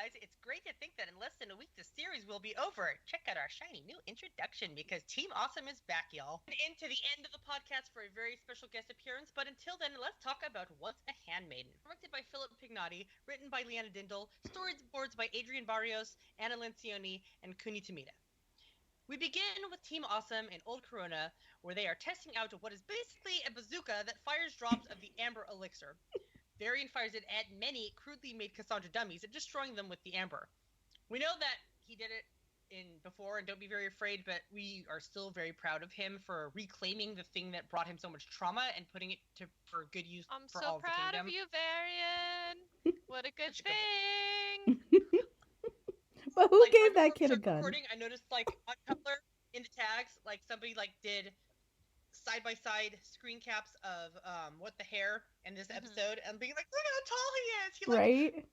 guys. It's great to think that in less than a week the series will be over. Check out our shiny new introduction because Team Awesome is back, y'all. And into the end of the podcast for a very special guest appearance, but until then, let's talk about What's a Handmaiden. Directed by Philip Pignotti, written by Leanna Dindal, storyboards by Adrian Barrios, Anna Lencioni, and Kuni Tamita. We begin with Team Awesome in Old Corona, where they are testing out what is basically a bazooka that fires drops of the Amber Elixir. Varian fires it at many crudely made Cassandra dummies and destroying them with the Amber. We know that he did it before, and don't be very afraid, but we are still very proud of him for reclaiming the thing that brought him so much trauma and putting it for good use for all of the kingdom. I'm so proud of you, Varian. What a good thing. But who gave that kid a gun? I noticed, on Tumblr, in the tags, somebody, did side-by-side screen caps of, What the Hair in this episode, and being like, look how tall he is! He,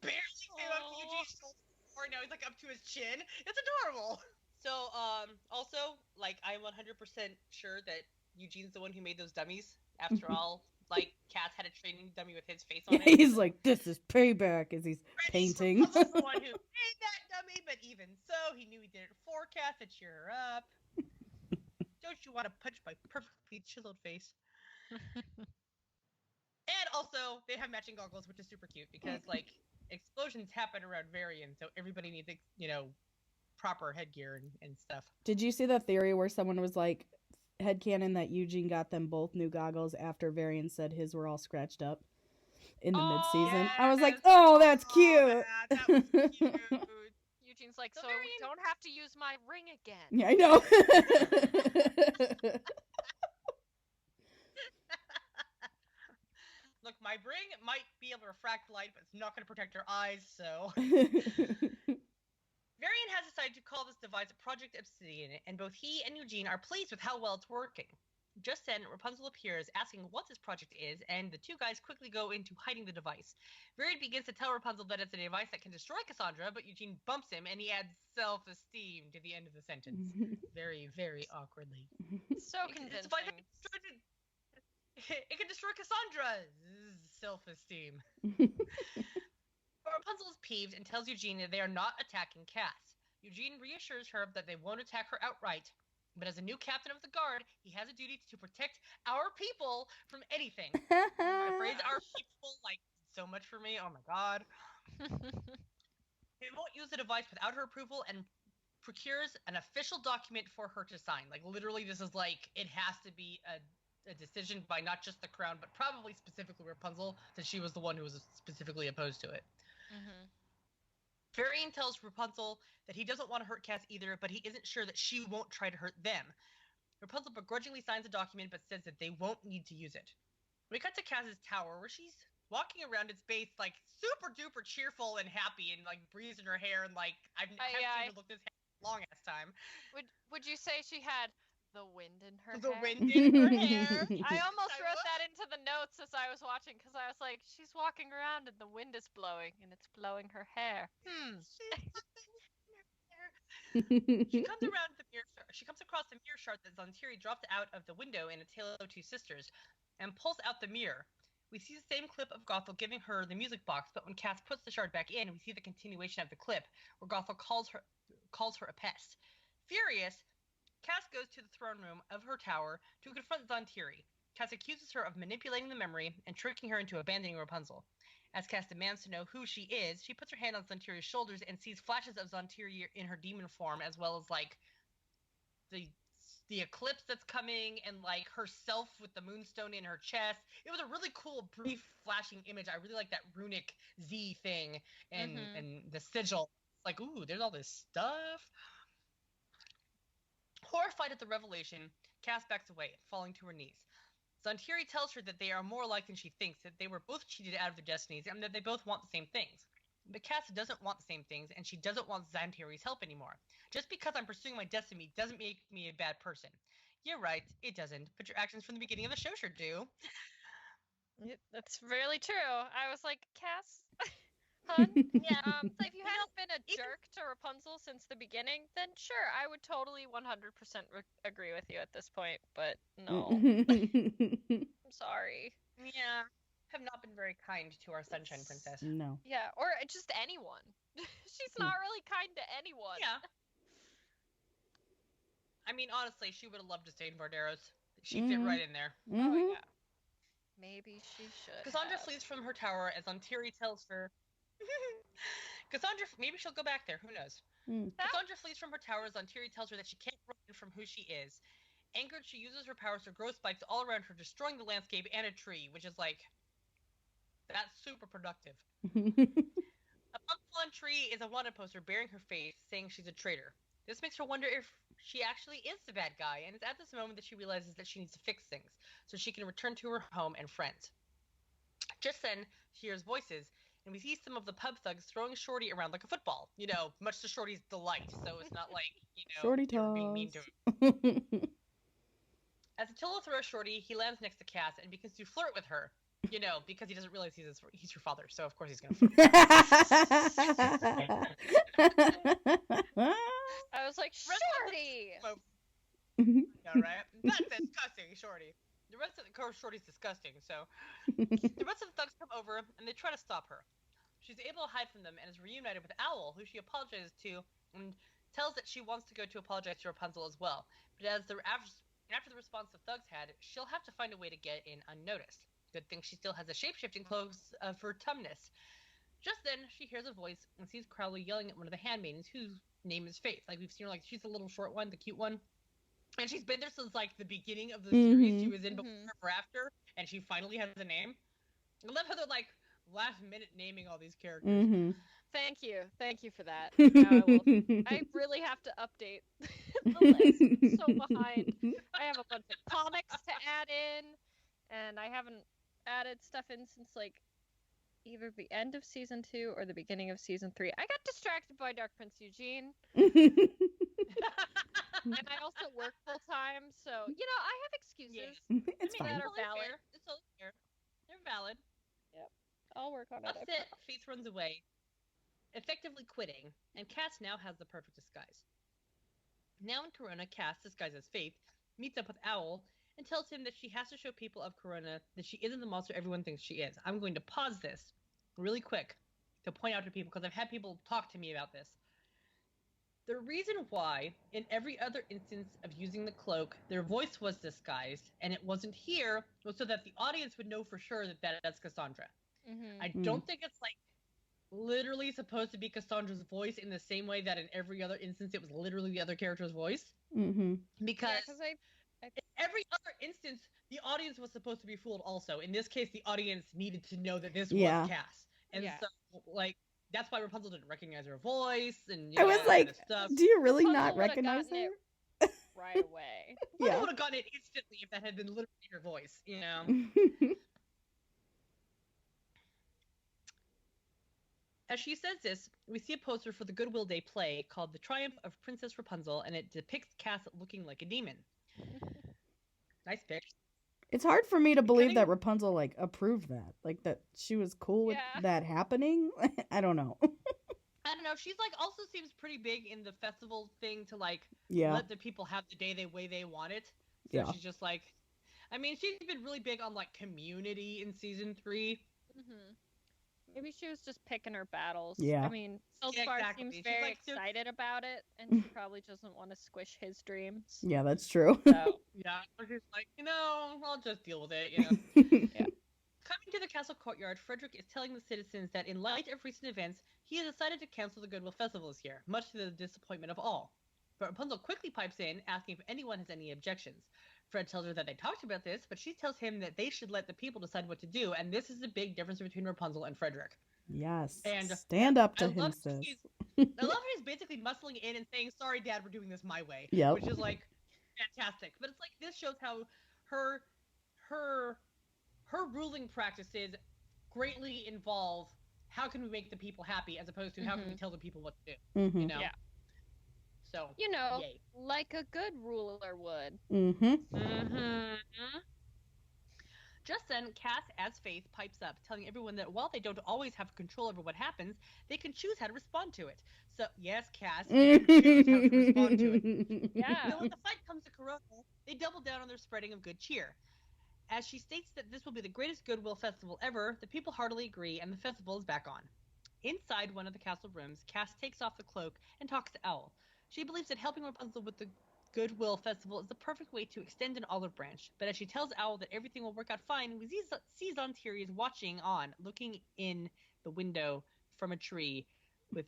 barely came up to Eugene's shoulder, now he's, up to his chin. It's adorable! So, also, I'm 100% sure that Eugene's the one who made those dummies. After all, Cass had a training dummy with his face on it. He's like, this is payback, as he's painting. Rapunzel's the one who made that dummy, but even so, he knew he did it for Cass to cheer her up. Don't you want to punch my perfectly chiseled face? And also, they have matching goggles, which is super cute, because, explosions happen around Varian, so everybody needs, proper headgear and stuff. Did you see the theory where someone was like, headcanon that Eugene got them both new goggles after Varian said his were all scratched up in the mid-season? Yes. I was like, oh, that's cute. That was cute. Eugene's like, so we don't have to use my ring again. Yeah, I know. Look, my ring might be able to refract light, but it's not going to protect your eyes, so... Varian has decided to call this device Project Obsidian, and both he and Eugene are pleased with how well it's working. Just then, Rapunzel appears, asking what this project is, and the two guys quickly go into hiding the device. Varian begins to tell Rapunzel that it's a device that can destroy Cassandra, but Eugene bumps him, and he adds self-esteem to the end of the sentence. Very, very awkwardly. So convincing. It can destroy Cassandra's self-esteem. Rapunzel is peeved and tells Eugene that they are not attacking Cass. Eugene reassures her that they won't attack her outright, but as a new captain of the guard, he has a duty to protect our people from anything. The phrase "our people" so much for me. Oh my god. He won't use the device without her approval and procures an official document for her to sign. Literally, this is it has to be a decision by not just the crown, but probably specifically Rapunzel, since she was the one who was specifically opposed to it. Varian tells Rapunzel that he doesn't want to hurt Cass either, but he isn't sure that she won't try to hurt them. Rapunzel begrudgingly signs the document, but says that they won't need to use it. We cut to Cass's tower, where she's walking around its base, super duper cheerful and happy, and breeze in her hair, and I've never seen her look this long ass time. Would you say she had the wind in her hair? The wind in her hair. I almost wrote that into the notes as I was watching, because I was like, she's walking around and the wind is blowing, and it's blowing her hair. She comes around the mirror. She comes across the mirror shard that Zontiri dropped out of the window in A Tale of Two Sisters, and pulls out the mirror. We see the same clip of Gothel giving her the music box, but when Cass puts the shard back in, we see the continuation of the clip, where Gothel calls her a pest. Furious, Cass goes to the throne room of her tower to confront Zontiri. Cass accuses her of manipulating the memory and tricking her into abandoning Rapunzel. As Cass demands to know who she is, she puts her hand on Zontiri's shoulders and sees flashes of Zontiri in her demon form, as well as the eclipse that's coming, and herself with the moonstone in her chest. It was a really cool, brief, flashing image. I really like that runic Z thing and the sigil. It's ooh, there's all this stuff. Horrified at the revelation, Cass backs away, falling to her knees. Zontiri tells her that they are more alike than she thinks, that they were both cheated out of their destinies, and that they both want the same things. But Cass doesn't want the same things, and she doesn't want Zontiri's help anymore. Just because I'm pursuing my destiny doesn't make me a bad person. You're right, it doesn't, but your actions from the beginning of the show sure do. That's really true. I was like, Cass... Hun? Yeah, so if you hadn't been a jerk to Rapunzel since the beginning, then sure, I would totally 100% agree with you at this point, but no. I'm sorry. Yeah. have not been very kind to our Sunshine Princess. No. Yeah, or just anyone. She's not really kind to anyone. Yeah. I mean, honestly, she would have loved to stay in Varderos. She'd fit right in there. Oh, yeah. Maybe she should. Cassandra flees from her tower as Antiri tells her... Cassandra... Maybe she'll go back there. Who knows? Cassandra flees from her tower as Antiri tells her that she can't run from who she is. Angered, she uses her powers to grow spikes all around her, destroying the landscape and a tree, which is like... That's super productive. A pumpkin tree is a wanted poster bearing her face, saying she's a traitor. This makes her wonder if she actually is the bad guy, and it's at this moment that she realizes that she needs to fix things, so she can return to her home and friends. Just then, she hears voices, and we see some of the pub thugs throwing Shorty around like a football, much to Shorty's delight, so it's not like, Shorty they were being mean to him. As Attila throws Shorty, he lands next to Cass and begins to flirt with her, because he doesn't realize he's her father, so of course he's gonna flirt. I was like, Shorty! Yeah, right? That's disgusting, Shorty. The rest of the course, Shorty's disgusting, so... The rest of the thugs come over, and they try to stop her. She's able to hide from them and is reunited with Owl, who she apologizes to, and tells that she wants to go to apologize to Rapunzel as well. But after the response the thugs had, she'll have to find a way to get in unnoticed. Good thing she still has a shape-shifting clothes for Tumnus. Just then, she hears a voice and sees Crowley yelling at one of the handmaidens, whose name is Faith. Like, we've seen her, she's the little short one, the cute one. And she's been there since, the beginning of the series she was in before or after, and she finally has a name. I love how they're, last minute naming all these characters. Thank you for that. Now I really have to update the list. I'm so behind. I have a bunch of comics to add in, and I haven't added stuff in since either the end of season 2 or the beginning of season 3. I got distracted by Dark Prince Eugene. And I also work full time, so I have excuses. It's fine. That are valid. It's all fair. They're valid. Yep. I'll work on it. That's it. Faith runs away, effectively quitting, and Cass now has the perfect disguise. Now in Corona, Cass, disguised as Faith, meets up with Owl and tells him that she has to show people of Corona that she isn't the monster everyone thinks she is. I'm going to pause this really quick to point out to people, because I've had people talk to me about this. The reason why, in every other instance of using the cloak, their voice was disguised, and it wasn't here, was so that the audience would know for sure that that's Cassandra. I don't think it's, literally supposed to be Cassandra's voice in the same way that in every other instance it was literally the other character's voice. Because in every other instance, the audience was supposed to be fooled also. In this case, the audience needed to know that this was Cass. And so, that's why Rapunzel didn't recognize her voice, and I was like, kind of stuff. do you really Rapunzel not recognize her? Right away. I would have gotten it instantly if that had been literally her voice, As she says this, we see a poster for the Goodwill Day play called The Triumph of Princess Rapunzel, and it depicts Cass looking like a demon. Nice picture. It's hard for me to believe that Rapunzel approved that, that she was cool with that happening. I don't know. I don't know. She's also seems pretty big in the festival thing to let the people have the day the way they want it. So she's just she's been really big on community in season 3. Maybe she was just picking her battles. Yeah. I mean, Feldspar seems very excited about it, and she probably doesn't want to squish his dreams. Yeah, that's true. So, she's I'll just deal with it, Coming to the castle courtyard, Frederick is telling the citizens that in light of recent events, he has decided to cancel the Goodwill Festival this year, much to the disappointment of all. But Rapunzel quickly pipes in, asking if anyone has any objections. Fred tells her that they talked about this, but she tells him that they should let the people decide what to do, and this is the big difference between Rapunzel and Frederick. Yes. And stand up to him, sis. I love how he's basically muscling in and saying, "Sorry, Dad, we're doing this my way." Yep. Which is fantastic. But it's this shows how her ruling practices greatly involve how can we make the people happy as opposed to how can we tell the people what to do. Yeah. So yay. Like a good ruler would. Just then, Cass, as Faith, pipes up, telling everyone that while they don't always have control over what happens, they can choose how to respond to it. So, yes, Cass, you can choose how to respond to it. Yeah. So when the fight comes to Corona, they double down on their spreading of good cheer. As she states that this will be the greatest Goodwill festival ever, the people heartily agree, and the festival is back on. Inside one of the castle rooms, Cass takes off the cloak and talks to Owl. She believes that helping Rapunzel with the Goodwill Festival is the perfect way to extend an olive branch, but as she tells Owl that everything will work out fine, we see Zontiri's watching on, looking in the window from a tree with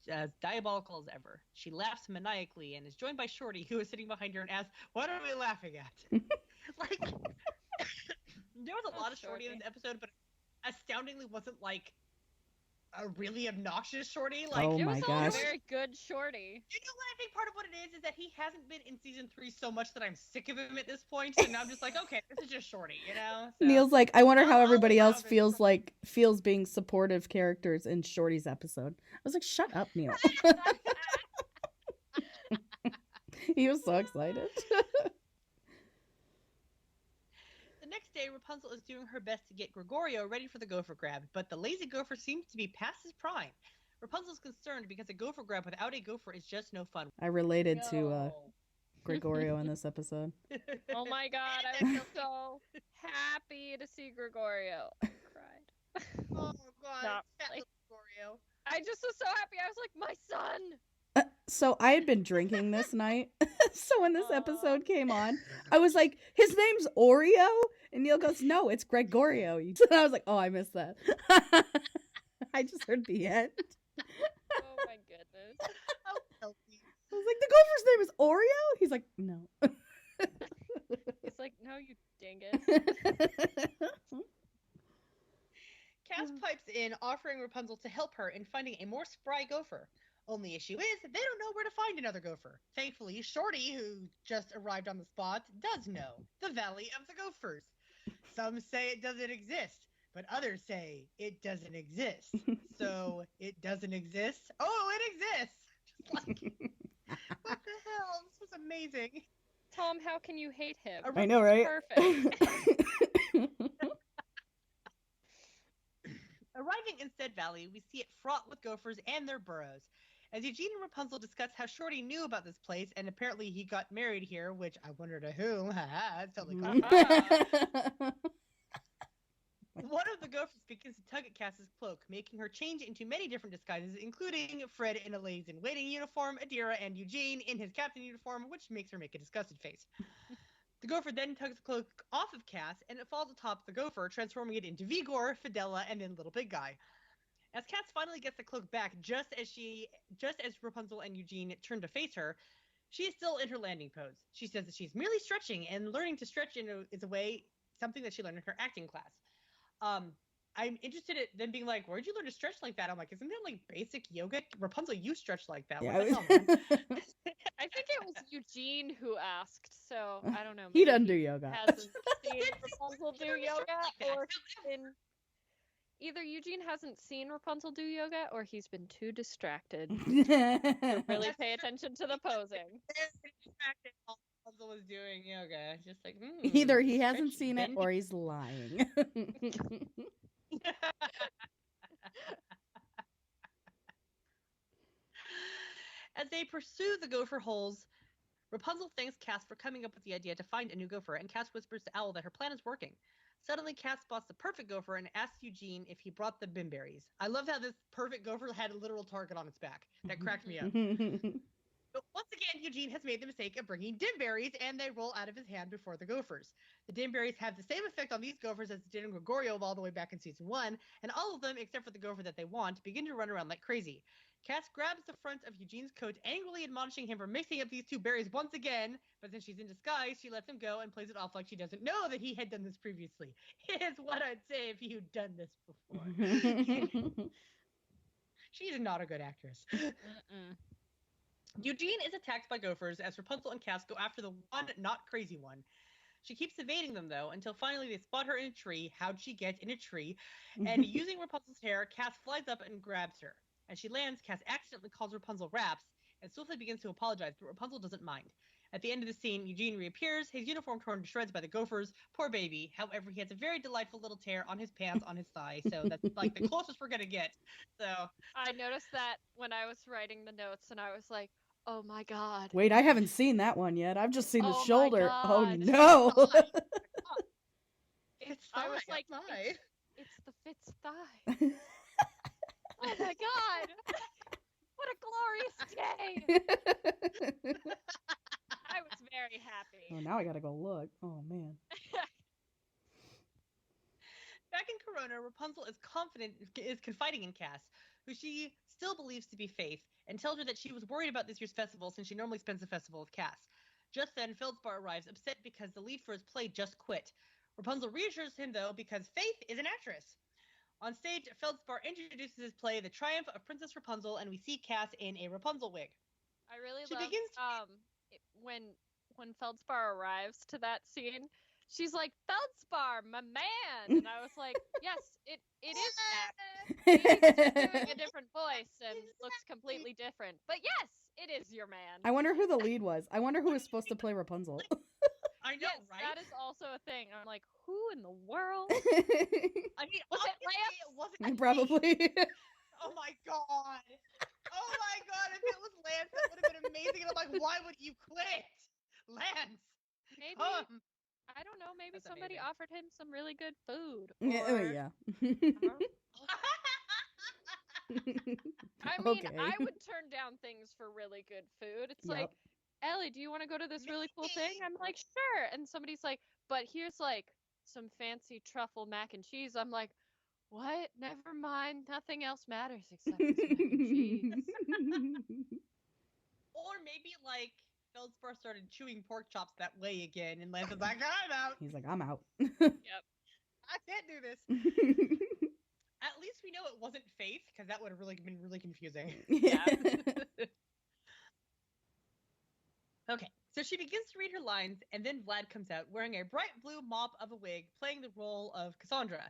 as diabolical as ever. She laughs maniacally and is joined by Shorty, who is sitting behind her and asks, "What are we laughing at?" Like, there was a lot of Shorty in this episode, but astoundingly wasn't like a really obnoxious Shorty. Like, oh it my was gosh. a very good Shorty. You know what I think part of what it is that he hasn't been in season 3 so much that I'm sick of him at this point. So now I'm just like, okay, this is just Shorty, you know? So, Neil's like, I wonder how everybody allow else this feels being supportive characters in Shorty's episode. I was like, shut up, Neil. He was so excited. The next day, Rapunzel is doing her best to get Gregorio ready for the gopher grab, but the lazy gopher seems to be past his prime. Rapunzel's concerned because a gopher grab without a gopher is just no fun. I related to Gregorio in this episode. Oh my god, I was so happy to see Gregorio. I cried. Oh god, Not fat really. little Gregorio. I just was so happy. I was like, my son! So I had been drinking this night. So when this episode came on, I was like, his name's Oreo? And Neil goes, no, it's Gregorio. And I was like, oh, I missed that. I just heard the end. Oh my goodness. How healthy. I was like, the gopher's name is Oreo? He's like, no. He's like, no, you dingus. Cass pipes in, offering Rapunzel to help her in finding a more spry gopher. Only issue is, they don't know where to find another gopher. Thankfully, Shorty, who just arrived on the spot, does know. The Valley of the Gophers. Some say it doesn't exist, but others say it doesn't exist. So, it doesn't exist? Oh, it exists! Just like, what the hell? This was amazing. Tom, how can you hate him? I know, right? Perfect. Arriving in said valley, we see it fraught with gophers and their burrows. As Eugene and Rapunzel discuss how Shorty knew about this place, and apparently he got married here, which I wonder to whom. It's totally One of the gophers begins to tug at Cass's cloak, making her change into many different disguises, including Fred in a ladies-in-waiting uniform, Adira and Eugene in his captain uniform, which makes her make a disgusted face. The gopher then tugs the cloak off of Cass, and it falls atop the gopher, transforming it into Vigor, Fidela, and then Little Big Guy. As Cass finally gets the cloak back, just as Rapunzel and Eugene turn to face her, she is still in her landing pose. She says that she's merely stretching, and learning to stretch is a way, something that she learned in her acting class. I'm interested in them being like, where'd you learn to stretch like that? I'm like, isn't that like basic yoga? Rapunzel, you stretch like that. Yeah, What the hell, man? I think it was Eugene who asked, so I don't know. he maybe doesn't do yoga. Hasn't seen Rapunzel do yoga, or he's been... Either Eugene hasn't seen Rapunzel do yoga, or he's been too distracted to really pay attention to the posing. Distracted while Rapunzel was doing yoga. Just like, Either he hasn't stretchy, seen it bendy. or he's lying. As they pursue the gopher holes, Rapunzel thanks Cass for coming up with the idea to find a new gopher, and Cass whispers to Owl that her plan is working. Suddenly, Cass spots the perfect gopher and asks Eugene if he brought the bimberries. I love how this perfect gopher had a literal target on its back. That cracked me up. But once again, Eugene has made the mistake of bringing dimberries, and they roll out of his hand before the gophers. The dimberries have the same effect on these gophers as it did in Gregorio all the way back in season 1, and all of them, except for the gopher that they want, begin to run around like crazy. Cass grabs the front of Eugene's coat, angrily admonishing him for mixing up these two berries once again, but since she's in disguise, she lets him go and plays it off like she doesn't know that he had done this previously. Here's what I'd say if you'd done this before. She's not a good actress. Eugene is attacked by gophers as Rapunzel and Cass go after the one not crazy one. She keeps evading them, though, until finally they spot her in a tree. How'd she get in a tree? And using Rapunzel's hair, Cass flies up and grabs her. As she lands, Cass accidentally calls Rapunzel Raps and swiftly begins to apologize, but Rapunzel doesn't mind. At the end of the scene, Eugene reappears, his uniform torn to shreds by the gophers. Poor baby. However, he has a very delightful little tear on his pants on his thigh, so that's like the closest we're gonna get. So I noticed that when I was writing the notes, and I was like, oh my god. Wait, I haven't seen that one yet. I've just seen the Oh my shoulder. Oh God. no. Fifth I was thigh, like, oh my. it's the fifth thigh. Oh my god! What a glorious day! I was very happy. Oh, now I gotta go look. Oh man. Back in Corona, Rapunzel is confiding in Cass, who she still believes to be Faith, and tells her that she was worried about this year's festival since she normally spends the festival with Cass. Just then, Feldspar arrives, upset because the lead for his play just quit. Rapunzel reassures him, though, because Faith is an actress. On stage, Feldspar introduces his play, The Triumph of Princess Rapunzel, and we see Cass in a Rapunzel wig. I really She love begins when Feldspar arrives to that scene. She's like, Feldspar, my man, and I was like, yes, it is that. He's just doing a different voice and looks completely different, but yes, it is your man. I wonder who the lead was. I wonder who was supposed to play Rapunzel. I know, Yes, right? that is also a thing. I'm like, who in the world? I mean, Was it obviously Lance? it wasn't Probably. Oh my god. Oh my god, if it was Lance, that would have been amazing. And I'm like, why would you quit? Lance. Maybe Come. I don't know. Maybe That's somebody amazing. offered him some really good food. Yeah, oh, Or, yeah. I mean, Okay. I would turn down things for really good food. It's like, Ellie, do you want to go to this really cool thing? I'm like, sure. And somebody's like, but here's like some fancy truffle mac and cheese. I'm like, what? Never mind. Nothing else matters except this mac and cheese. Or maybe like Feldspar started chewing pork chops that way again, and Lance was like, I'm out. He's like, I'm out. Yep. I can't do this. At least we know it wasn't Faith, because that would have really been really confusing. Yeah. Okay, so she begins to read her lines, and then Vlad comes out wearing a bright blue mop of a wig, playing the role of Cassandra.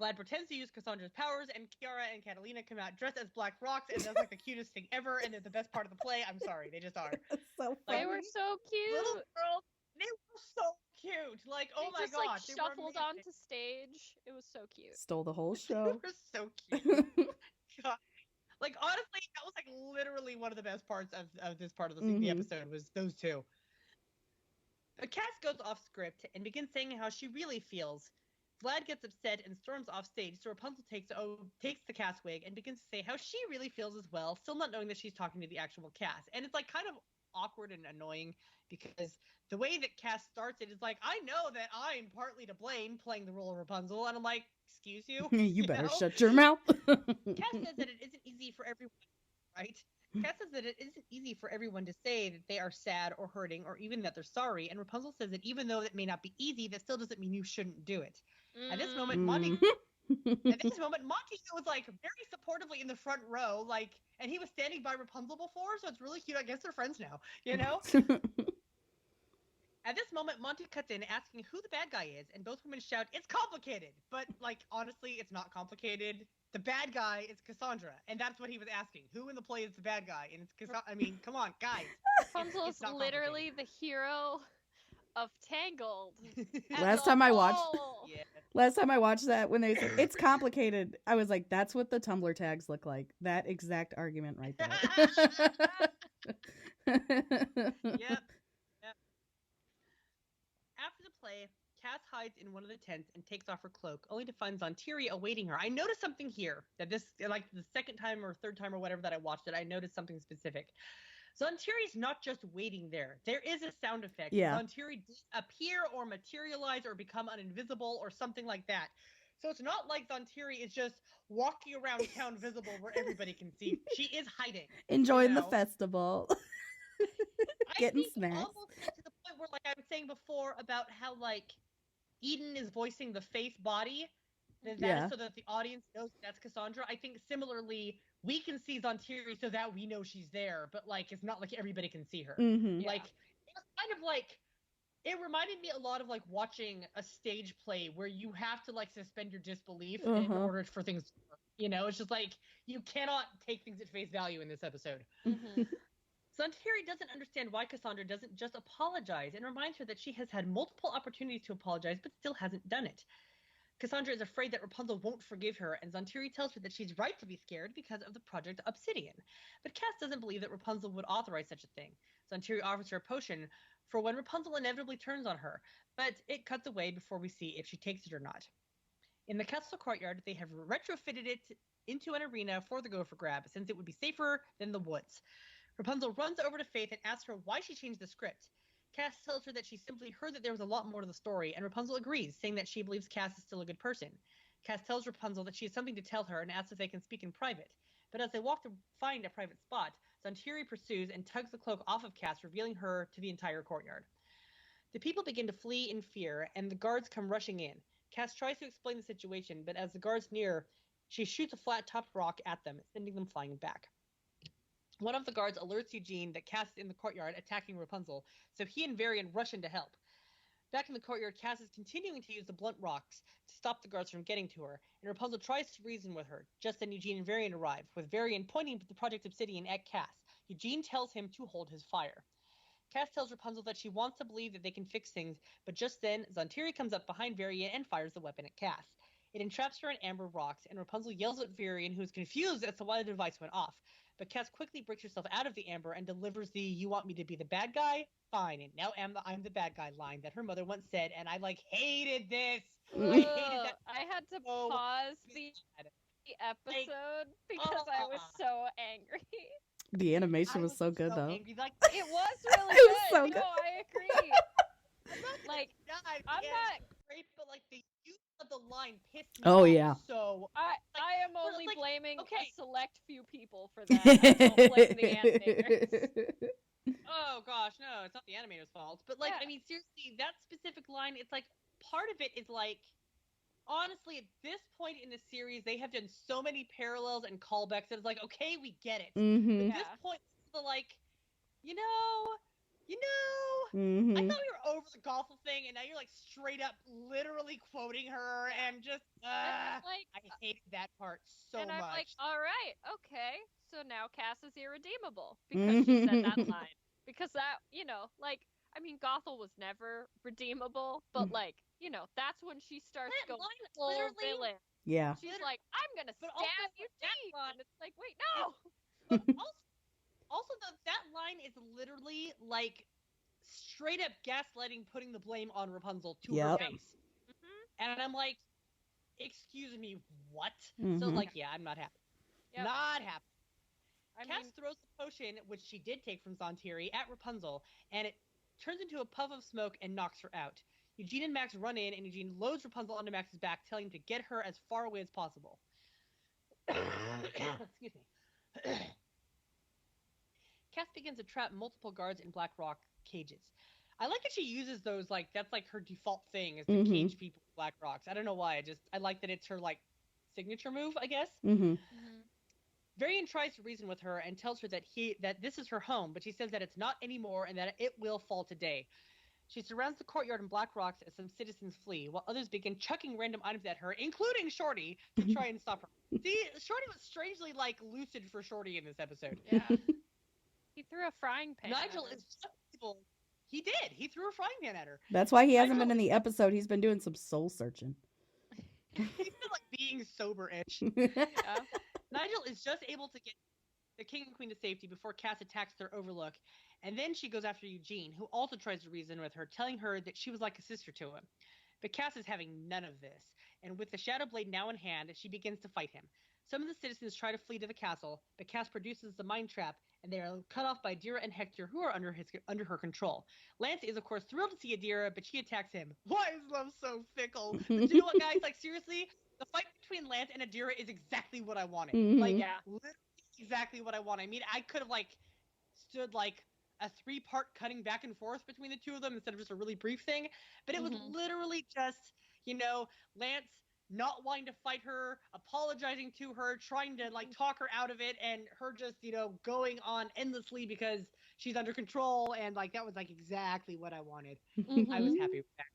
Vlad pretends to use Cassandra's powers, and Chiara and Catalina come out dressed as Black Rocks, and that's like the cutest thing ever, and they're the best part of the play. I'm sorry, they just are. That's so funny. They were so cute. Little girls, they were so cute. Like, oh my They just god, like they shuffled were onto stage. It was so cute. Stole the whole They show. were so cute. God. Like, honestly, that was like literally one of the best parts of this part of the episode was those two. But Cass goes off script and begins saying how she really feels. Vlad gets upset and storms off stage, so Rapunzel takes the Cass wig and begins to say how she really feels as well, still not knowing that she's talking to the actual Cass. And it's like kind of awkward and annoying because the way that Cass starts it is like, I know that I'm partly to blame playing the role of Rapunzel, and I'm like, excuse you? You better know? shut your mouth. Cass says that it isn't easy for everyone, right? Cass says that it isn't easy for everyone to say that they are sad or hurting or even that they're sorry. And Rapunzel says that even though it may not be easy, that still doesn't mean you shouldn't do it. At this moment, Monty was like very supportively in the front row, like, and he was standing by Rapunzel before, so it's really cute. I guess they're friends now, you know? At this moment, Monty cuts in asking who the bad guy is, and both women shout, "It's complicated!" But, like, honestly, it's not complicated. The bad guy is Cassandra, and that's what he was asking. Who in the play is the bad guy? And it's Cassandra. I mean, come on, guys. Rapunzel is literally the hero of Tangled. Last time I watched that, when they said it's complicated, I was like, that's what the Tumblr tags look like. That exact argument right there. Yep. After the play, Cass hides in one of the tents and takes off her cloak, only to find Zontiri awaiting her. I noticed something here that this, like the second time or third time or whatever that I watched it, I noticed something specific. Zontiri's not just waiting there. There is a sound effect. Yeah. Zontiri appear or materialize or become uninvisible or something like that. So it's not like Zontiri is just walking around town visible where everybody can see. She is hiding. Enjoying the festival. Getting snacks. Almost to the point where, like I was saying before, about how like Eden is voicing the Faith body, that is so that the audience knows that's Cassandra. I think similarly, we can see Zontiri so that we know she's there, but like it's not like everybody can see her. Mm-hmm. Like it was kind of like it reminded me a lot of like watching a stage play where you have to like suspend your disbelief in order for things to work. You know, it's just like you cannot take things at face value in this episode. Mm-hmm. Zontiri doesn't understand why Cassandra doesn't just apologize and reminds her that she has had multiple opportunities to apologize but still hasn't done it. Cassandra is afraid that Rapunzel won't forgive her, and Zontiri tells her that she's right to be scared because of the Project Obsidian. But Cass doesn't believe that Rapunzel would authorize such a thing. Zontiri offers her a potion for when Rapunzel inevitably turns on her, but it cuts away before we see if she takes it or not. In the castle courtyard, they have retrofitted it into an arena for the gopher grab, since it would be safer than the woods. Rapunzel runs over to Faith and asks her why she changed the script. Cass tells her that she simply heard that there was a lot more to the story, and Rapunzel agrees, saying that she believes Cass is still a good person. Cass tells Rapunzel that she has something to tell her and asks if they can speak in private. But as they walk to find a private spot, Zantiri pursues and tugs the cloak off of Cass, revealing her to the entire courtyard. The people begin to flee in fear, and the guards come rushing in. Cass tries to explain the situation, but as the guards near, she shoots a flat-topped rock at them, sending them flying back. One of the guards alerts Eugene that Cass is in the courtyard attacking Rapunzel, so he and Varian rush in to help. Back in the courtyard, Cass is continuing to use the blunt rocks to stop the guards from getting to her, and Rapunzel tries to reason with her. Just then Eugene and Varian arrive, with Varian pointing the Project Obsidian at Cass. Eugene tells him to hold his fire. Cass tells Rapunzel that she wants to believe that they can fix things, but just then, Zantiri comes up behind Varian and fires the weapon at Cass. It entraps her in amber rocks, and Rapunzel yells at Varian, who is confused as to why the device went off. But Cass quickly breaks herself out of the amber and delivers the "you want me to be the bad guy? Fine, and now I'm the bad guy" line that her mother once said, and I hated this. I hated that. I had to so pause the episode because I was so angry. The animation was so good, though. Angry. It was really It was good. so No, good. I agree. I'm not great, but the use of the line pissed me Oh, off yeah. so. I am only blaming okay. a select few people for that. I don't blame the animators. Oh gosh, no, it's not the animator's fault. But Yeah. I mean, seriously, that specific line, it's part of it is honestly, at this point in the series, they have done so many parallels and callbacks that it's okay, we get it. Mm-hmm. But this point, it's you know, Mm-hmm. I thought we were over the Gothel thing, and now you're straight up literally quoting her, and just I hated that part so and I'm much. all right, okay, so now Cass is irredeemable because she said that line. Because that, I mean, Gothel was never redeemable, but that's when she starts That going line full literally- villain. Yeah. She's like, I'm gonna But stab also, you that deep, line- and it's wait, no. But also that line is literally straight up gaslighting, putting the blame on Rapunzel to her face. Mm-hmm. And I'm excuse me, what? Mm-hmm. So yeah, I'm not happy. Yep. Not happy. I Cass mean, throws the potion, which she did take from Zantiri, at Rapunzel, and it turns into a puff of smoke and knocks her out. Eugene and Max run in, and Eugene loads Rapunzel onto Max's back, telling him to get her as far away as possible. Excuse me. Cass begins to trap multiple guards in black rock cages. I like that she uses those, that's her default thing, is to cage people with black rocks. I don't know why, I like that it's her, signature move, I guess. Mm-hmm. Varian tries to reason with her and tells her that this is her home, but she says that it's not anymore and that it will fall today. She surrounds the courtyard in black rocks as some citizens flee, while others begin chucking random items at her, including Shorty, to try and stop her. See, Shorty was strangely lucid for Shorty in this episode. yeah. He threw a frying pan. Nigel is just evil. He did. He threw a frying pan at her. That's why he hasn't been in the episode. He's been doing some soul searching. He's been being sober-ish. Yeah. Nigel is just able to get the king and queen to safety before Cass attacks their overlook, and then she goes after Eugene, who also tries to reason with her, telling her that she was like a sister to him. But Cass is having none of this, and with the Shadow Blade now in hand, she begins to fight him. Some of the citizens try to flee to the castle, but Cass produces the mind trap, and they are cut off by Adira and Hector, who are under her control. Lance is, of course, thrilled to see Adira, but she attacks him. Why is love so fickle? But you know what, guys? Seriously, the fight between Lance and Adira is exactly what I wanted. Mhm. Literally exactly what I want. I mean, I could have, stood, a 3-part cutting back and forth between the two of them instead of just a really brief thing. But it was literally just, Lance not wanting to fight her, apologizing to her, trying to talk her out of it, and her just going on endlessly because she's under control, and that was exactly what I wanted. I was happy with that.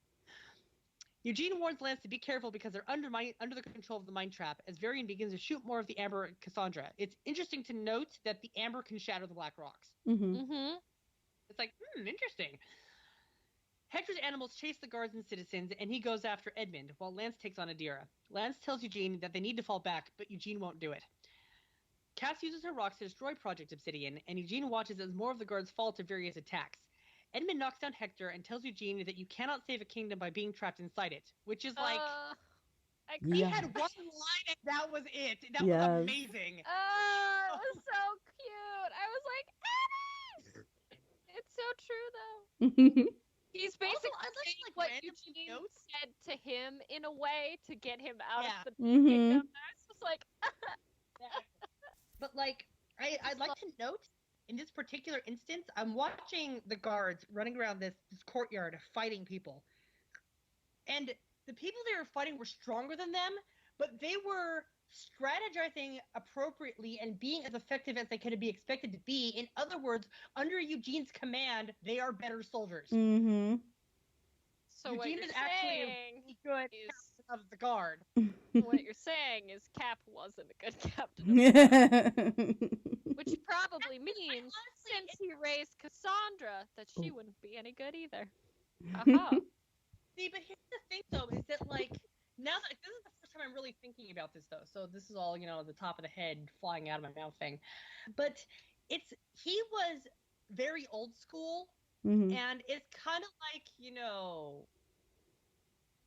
Eugene warns Lance to be careful because they're under the control of the mind trap as Varian begins to shoot more of the amber at Cassandra. It's interesting to note that the amber can shatter the black rocks. It's interesting. Hector's animals chase the guards and citizens, and he goes after Edmund, while Lance takes on Adira. Lance tells Eugene that they need to fall back, but Eugene won't do it. Cass uses her rocks to destroy Project Obsidian, and Eugene watches as more of the guards fall to various attacks. Edmund knocks down Hector and tells Eugene that you cannot save a kingdom by being trapped inside it, which is like he had one line and that was it. That was amazing. It was so cute. I was like, Eddie! It's so true though. He's basically saying what Eugene said to him in a way to get him out of the kingdom. I was just like, but like, I'd like to note in this particular instance, I'm watching the guards running around this courtyard fighting people, and the people they were fighting were stronger than them, but they were strategizing appropriately and being as effective as they could be expected to be. In other words, under Eugene's command, they are better soldiers. Mm-hmm. So Eugene what you're is actually saying a good captain of the guard. What you're saying is Cap wasn't a good captain of the guard. Which probably means, since he raised Cassandra, that she wouldn't be any good either. Aha. See, but here's the thing, though, is that, like, now that this is the first time I'm really thinking about this, though, so this is all, the top of the head flying out of my mouth thing. But he was very old school, and it's kind of like,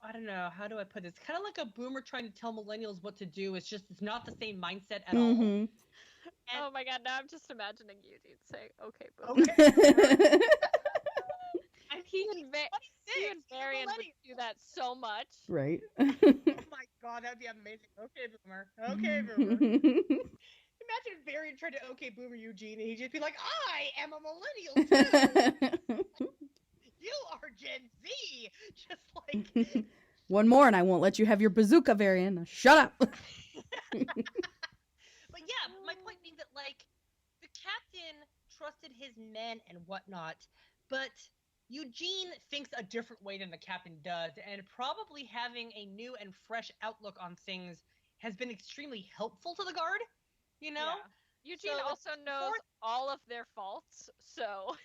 I don't know, how do I put this? Kind of like a boomer trying to tell millennials what to do. It's not the same mindset at all. And, oh my god, now I'm just imagining Eugene saying, okay, boomer. And he and Marion would do that so much. Right. Oh my god, that would be amazing. Okay, boomer. Okay, boomer. Imagine if Varian tried to okay boomer Eugene and he'd just be like, I am a millennial too. You are Gen Z. Just like one more and I won't let you have your bazooka, Varian. Shut up. But yeah, my point being that like the captain trusted his men and whatnot, but Eugene thinks a different way than the captain does, and probably having a new and fresh outlook on things has been extremely helpful to the guard, Yeah. Eugene also knows all of their faults, so...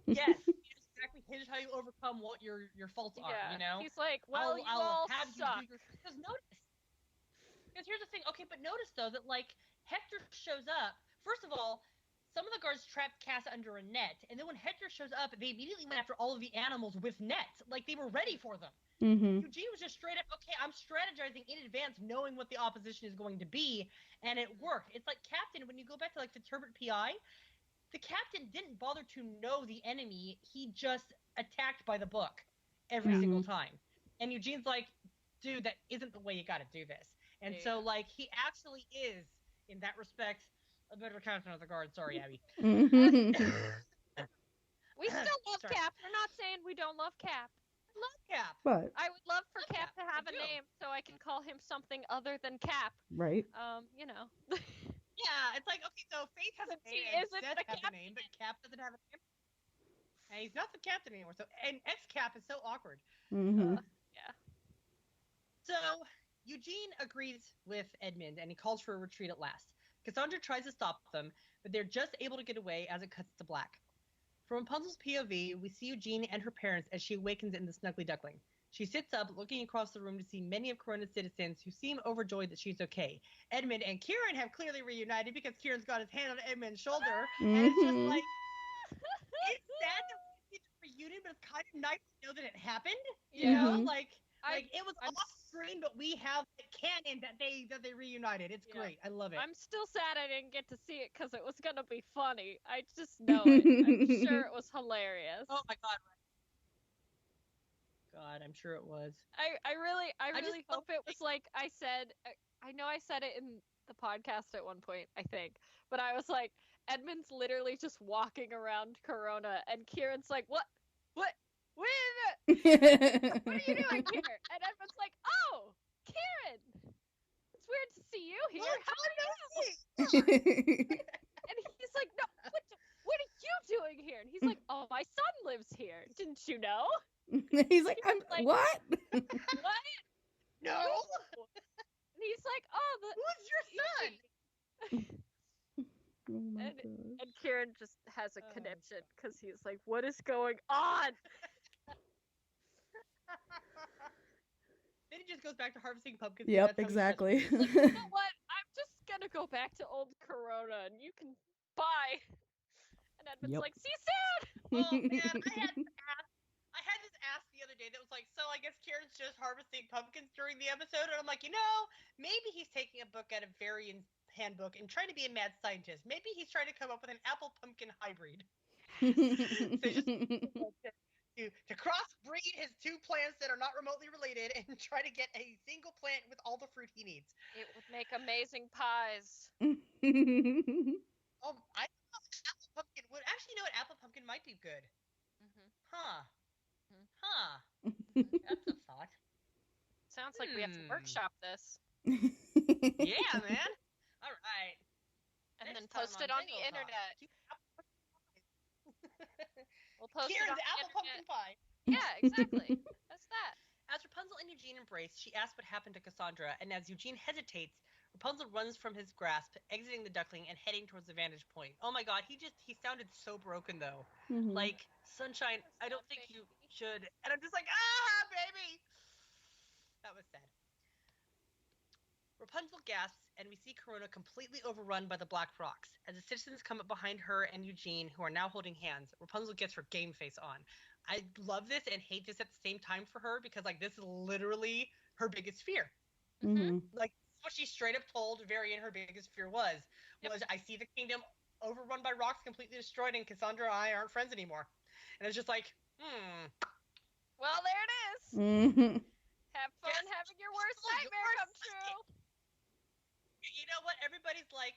Yes, exactly. Here's how you overcome what your faults are, He's like, well, you all suck. Because here's the thing, okay, but notice, though, that, like, Hector shows up. First of all, some of the guards trapped Cass under a net, and then when Hector shows up, they immediately went after all of the animals with nets. Like, they were ready for them. Eugene was just straight up, okay, I'm strategizing in advance, knowing what the opposition is going to be, and it worked. It's like Captain, when you go back to, like, the Turbot PI, the Captain didn't bother to know the enemy. He just attacked by the book every single time. And Eugene's like, dude, that isn't the way you gotta do this. And so, like, he actually is, in that respect, a better captain of the guard. Sorry, Abby. We still love Cap. We're not saying we don't love Cap. I love Cap. But I would love for Cap to have a name so I can call him something other than Cap. Right. Yeah, it's like, okay, so Faith has a name, and Seth has a name, but Cap doesn't have a name. And he's not the captain anymore. So, and X-Cap is so awkward. So, Eugene agrees with Edmund, and he calls for a retreat at last. Cassandra tries to stop them, but they're just able to get away as it cuts to black. From Rapunzel's POV, we see Eugenie and her parents as she awakens in the Snuggly Duckling. She sits up, looking across the room to see many of Corona's citizens who seem overjoyed that she's okay. Edmund and Kieran have clearly reunited because Kieran's got his hand on Edmund's shoulder. And it's just like, it's sad that we see the reunion, but it's kind of nice to know that it happened. You know, like it was off screen, but we have the canon that they reunited. It's great. I love it. I'm still sad I didn't get to see it because it was gonna be funny. I just know it. I'm sure it was hilarious. Oh my god. God, I'm sure it was. I really hope it was like I said. I know I said it in the podcast at one point, I think, but I was like, Edmund's literally just walking around Corona, and Kieran's like, what? Wait a minute! What are you doing here? And Edmund's like, oh, Kieran! It's weird to see you here. How are you? And he's like, no, what are you doing here? And he's like, oh, my son lives here. Didn't you know? He's like, what? What? No. And he's like, oh, who's your son? And Kieran just has a conniption because he's like, what is going on? Then he just goes back to harvesting pumpkins. Yep, exactly. He's like, you know what? I'm just gonna go back to old Corona, and you can bye. And Edmund's Yep. like, "See, sad." Oh man, I had this ask the other day that was like, so I guess Kieran's just harvesting pumpkins during the episode, and I'm like, maybe he's taking a book out of Varian's handbook and trying to be a mad scientist. Maybe he's trying to come up with an apple pumpkin hybrid. So just to crossbreed his two plants that are not remotely related and try to get a single plant with all the fruit he needs. It would make amazing pies. I thought apple pumpkin would actually, apple pumpkin might be good. Mm-hmm. Huh. Mhm. Huh. That's a thought. Sounds like we have to workshop this. Yeah, man. All right. And Next then time post it on the Tangled internet. We'll post Kieran's it on the apple internet. pumpkin pie. Yeah, exactly. That's that. As Rapunzel and Eugene embrace, she asks what happened to Cassandra, and as Eugene hesitates, Rapunzel runs from his grasp, exiting the duckling and heading towards the vantage point. Oh my god, he sounded so broken though. Like, Sunshine, I don't think you should. And I'm just like, baby! That was sad. Rapunzel gasps, and we see Corona completely overrun by the black rocks. As the citizens come up behind her and Eugene, who are now holding hands, Rapunzel gets her game face on. I love this and hate this at the same time for her because, like, this is literally her biggest fear. Like, what she straight up told Varian her biggest fear was I see the kingdom overrun by rocks, completely destroyed, and Cassandra and I aren't friends anymore. And it's just like, Well, there it is. Have fun having your worst nightmare come true. You know what? Everybody's like,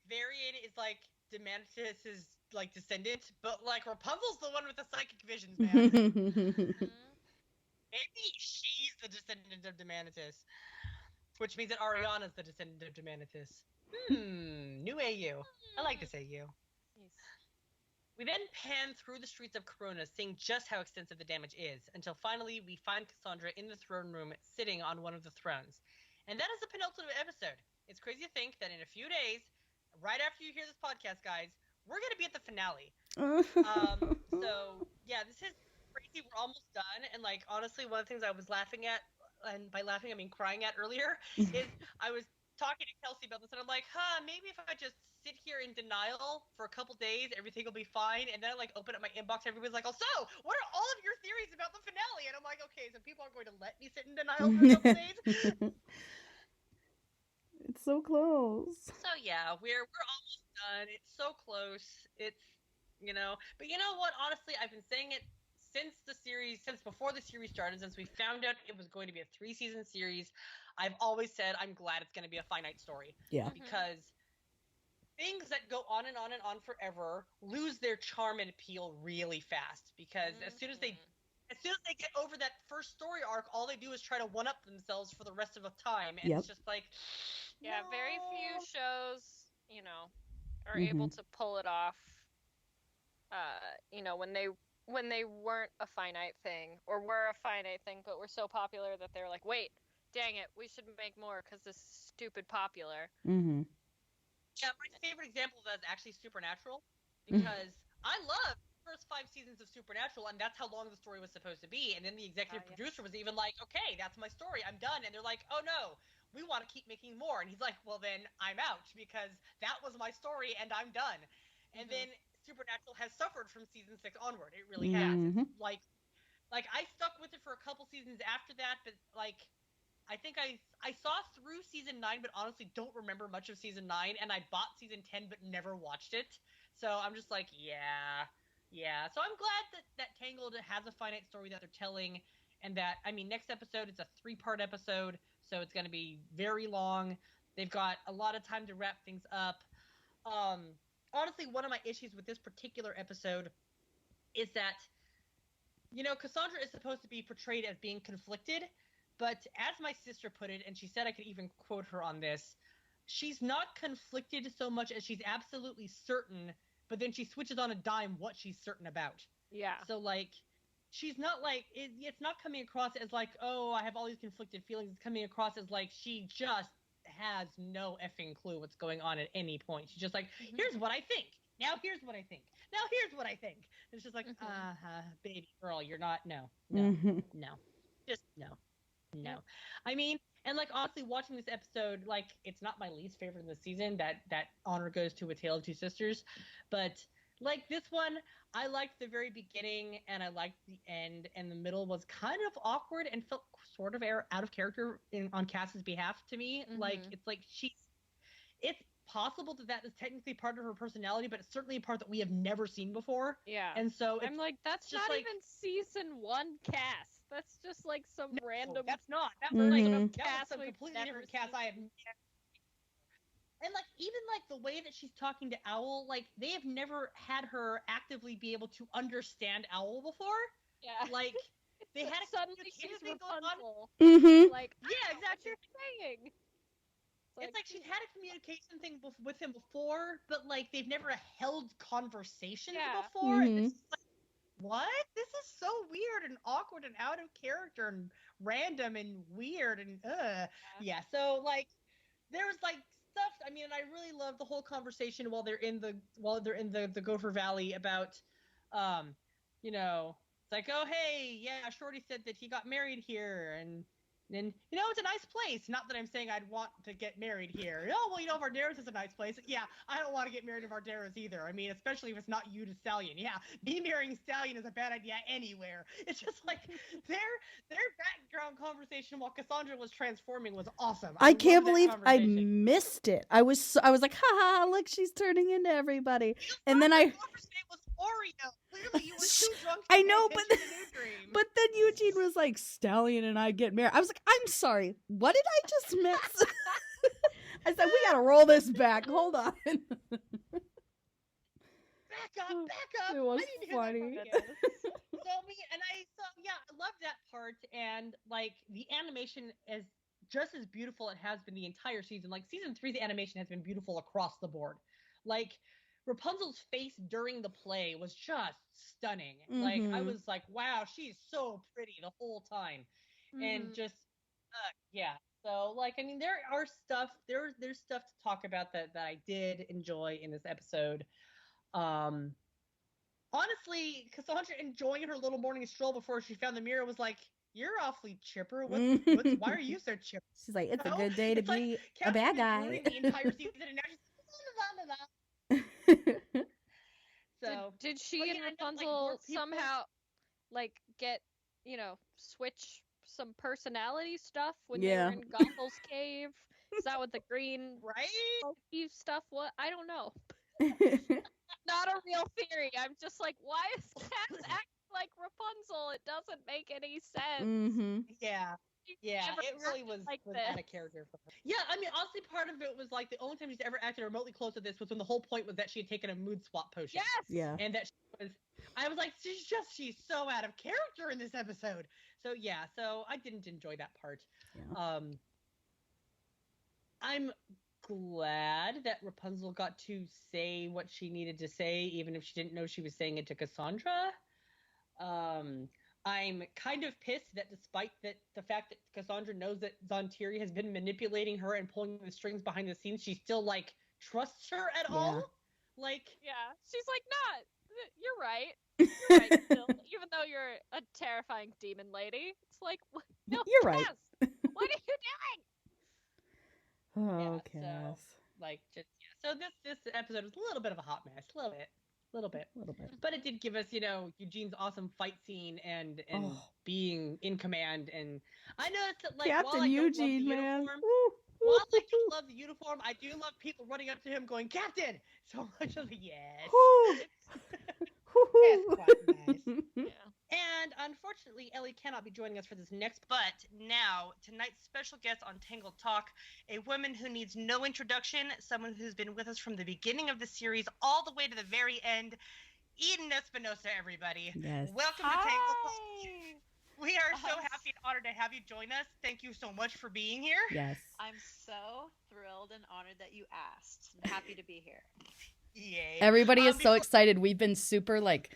Varian is like Demantis' like descendant, but like Rapunzel's the one with the psychic visions, man. Maybe she's the descendant of Demantis, which means that Ariana's the descendant of Demantis. New AU. I like this AU. Yes. We then pan through the streets of Corona, seeing just how extensive the damage is, until finally we find Cassandra in the throne room, sitting on one of the thrones. And that is the penultimate episode. It's crazy to think that in a few days, right after you hear this podcast, guys, we're going to be at the finale. So, yeah, this is crazy. We're almost done. And, like, honestly, one of the things I was laughing at, and by laughing, I mean crying at earlier, is I was talking to Kelsey about this, and I'm like, maybe if I just sit here in denial for a couple days, everything will be fine. And then I, like, open up my inbox, and everybody's like, oh, so, what are all of your theories about the finale? And I'm like, okay, so people aren't going to let me sit in denial for a couple days? It's so close. So yeah, we're almost done. It's so close. It's, but you know what? Honestly, I've been saying it since before the series started, since we found out it was going to be a 3-season series. I've always said I'm glad it's going to be a finite story. Yeah. Because things that go on and on and on forever lose their charm and appeal really fast. Because as soon as they get over that first story arc, all they do is try to one-up themselves for the rest of the time. And it's just like, yeah, very few shows, are able to pull it off. When they weren't a finite thing, or were a finite thing, but were so popular that they're like, wait, dang it, we should make more because this is stupid popular. Yeah, my favorite example of that is actually Supernatural, because I love the first 5 seasons of Supernatural, and that's how long the story was supposed to be. And then the executive producer was even like, okay, that's my story, I'm done. And they're like, oh no, we want to keep making more. And he's like, well then I'm out, because that was my story and I'm done. And then Supernatural has suffered from season 6 onward. It really has. It's like I stuck with it for a couple seasons after that, but like I think I saw through season 9, but honestly don't remember much of season 9, and I bought season 10 but never watched it. So I'm just like, yeah. So I'm glad that Tangled has a finite story that they're telling, and that, I mean, next episode, it's a 3-part episode, so it's going to be very long. They've got a lot of time to wrap things up. Honestly, one of my issues with this particular episode is that, Cassandra is supposed to be portrayed as being conflicted, but as my sister put it, and she said I could even quote her on this, she's not conflicted so much as she's absolutely certain, but then she switches on a dime what she's certain about. Yeah. So, like, she's not like, it's not coming across as like, oh, I have all these conflicted feelings. It's coming across as like she just has no effing clue what's going on at any point. She's just like, here's what I think. Now here's what I think. Now here's what I think. And it's just like, baby girl, you're not, no. Just no. I mean, and like, honestly, watching this episode, like, it's not my least favorite in the season. That honor goes to A Tale of Two Sisters. But Like this one, I liked the very beginning and I liked the end, and the middle was kind of awkward and felt sort of out of character on Cass's behalf to me. Like it's like it's possible that that is technically part of her personality, but it's certainly a part that we have never seen before. Yeah. And so I'm like, that's just not like, even season 1 Cass. That's just like some random. That's not. That's Mhm. like Cass that's some we've completely never different Cass seen. I have never. And like even like the way that she's talking to Owl, like they have never had her actively be able to understand Owl before. Yeah. Like they had a suddenly she's communication thing going on. Rapunzel. Mhm. Like, Yeah, exactly. What you're saying. It's like she's had a communication thing with him before, but like they've never held conversations before. Mhm. And it's just like, what? This is so weird and awkward and out of character and random and weird and yeah. So like there's like stuff. I mean, and I really love the whole conversation while they're in the Gopher Valley about, you know, it's like, oh hey, yeah, Shorty said that he got married here, and you know, it's a nice place. Not that I'm saying I'd want to get married here. Oh well, you know, Vardaris is a nice place. Yeah, I don't want to get married to Vardaris either. I mean, especially if it's not you to Stallion. Yeah, me marrying Stallion is a bad idea anywhere. It's just like their background conversation while Cassandra was transforming was awesome. I can't love that believe I conversation. missed it. I was like, haha, look, she's turning into everybody. And then Your first name was Oreo. Clearly, you were too drunk to I pay know, attention but to New Dream. but then Eugene was like, Stallion and I get married. I was like, I'm sorry, what did I just miss? I said, we gotta roll this back. Hold on. Back up. It was I need to hear that funny. from you. Yeah, I love that part, and like the animation is just as beautiful it has been the entire season. Like season 3, the animation has been beautiful across the board. Like Rapunzel's face during the play was just stunning. Like I was like, wow, she's so pretty the whole time. And just yeah. So like I mean there's stuff to talk about that I did enjoy in this episode. Honestly, Cassandra enjoying her little morning stroll before she found the mirror was like, you're awfully chipper. Why are you so chipper? She's like, it's a good day to be a bad guy. The entire season, and now she's so did she and Rapunzel somehow like get, you know, switch some personality stuff when they were in Gothel's cave? Is that what the green Eve stuff was? I don't know. Not a real theory. I'm just like, why is Cass acting like Rapunzel? It doesn't make any sense. Yeah, it really was out of character for her. Yeah, I mean, honestly, part of it was like the only time she's ever acted remotely close to this was when the whole point was that she had taken a mood swap potion. Yes. Yeah. And that I was like, she's so out of character in this episode. So yeah, so I didn't enjoy that part. Yeah. I'm glad that Rapunzel got to say what she needed to say, even if she didn't know she was saying it to Cassandra. I'm kind of pissed that despite the fact that Cassandra knows that Zontiri has been manipulating her and pulling the strings behind the scenes, she still like trusts her at all. Like, yeah, she's like, nah, you're right. You're right still, even though you're a terrifying demon lady. It's like, no, you're Cass, right. what are you doing? Oh, Cass. So, like, just so this episode was a little bit of a hot mess, a little bit. But it did give us, you know, Eugene's awesome fight scene and being in command. And I noticed that, like, Captain while I Eugene, don't love the man. uniform, while I don't love the uniform, I do love people running up to him going, Captain! So much of yes. Yes, quite nice. And unfortunately, Ellie cannot be joining us for this next. But now, tonight's special guest on Tangled Talk, a woman who needs no introduction, someone who's been with us from the beginning of the series all the way to the very end, Eden Espinosa, everybody. Yes. Welcome to Tangled Talk. We are so happy and honored to have you join us. Thank you so much for being here. Yes. I'm so thrilled and honored that you asked. I'm happy to be here. Yay. Everybody is so excited. We've been super like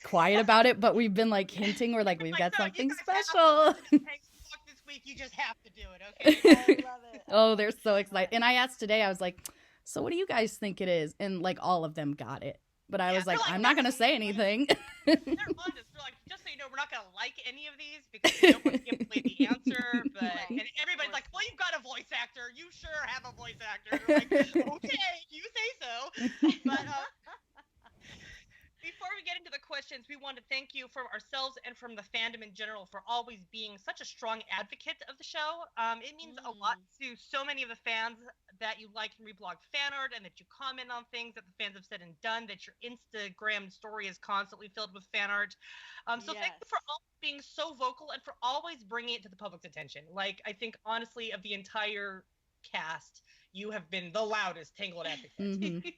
quiet about it, but we've been like hinting we're like we've got something special. This week you just have to do it, okay? I love it. Oh, they're so excited. And I asked today, I was like, so what do you guys think it is? And like all of them got it. But I was like, I'm not gonna say anything. They're honest. We're like, just so you know, we're not gonna like any of these because we don't want to give away the answer. But and everybody's like, well, you've got a voice actor. You sure have a voice actor. We're like, okay, you say so. But questions, we want to thank you from ourselves and from the fandom in general for always being such a strong advocate of the show. It means a lot to so many of the fans that you like and reblog fan art and that you comment on things that the fans have said and done, that your Instagram story is constantly filled with fan art. So thank you for always being so vocal and for always bringing it to the public's attention. Like, I think, honestly, of the entire cast, you have been the loudest Tangled advocate.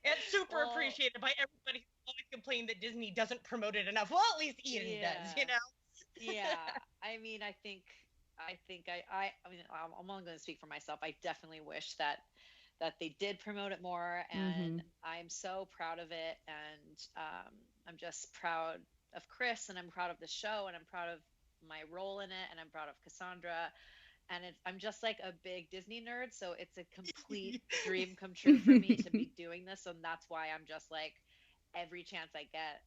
It's super appreciated by everybody who always complained that Disney doesn't promote it enough. Well, at least Eden does, you know? Yeah. I mean, I mean, I'm only going to speak for myself. I definitely wish that they did promote it more, and I'm so proud of it. And I'm just proud of Chris, and I'm proud of the show, and I'm proud of my role in it, and I'm proud of Cassandra. And I'm just like a big Disney nerd, so it's a complete dream come true for me to be doing this. And that's why I'm just like, every chance I get,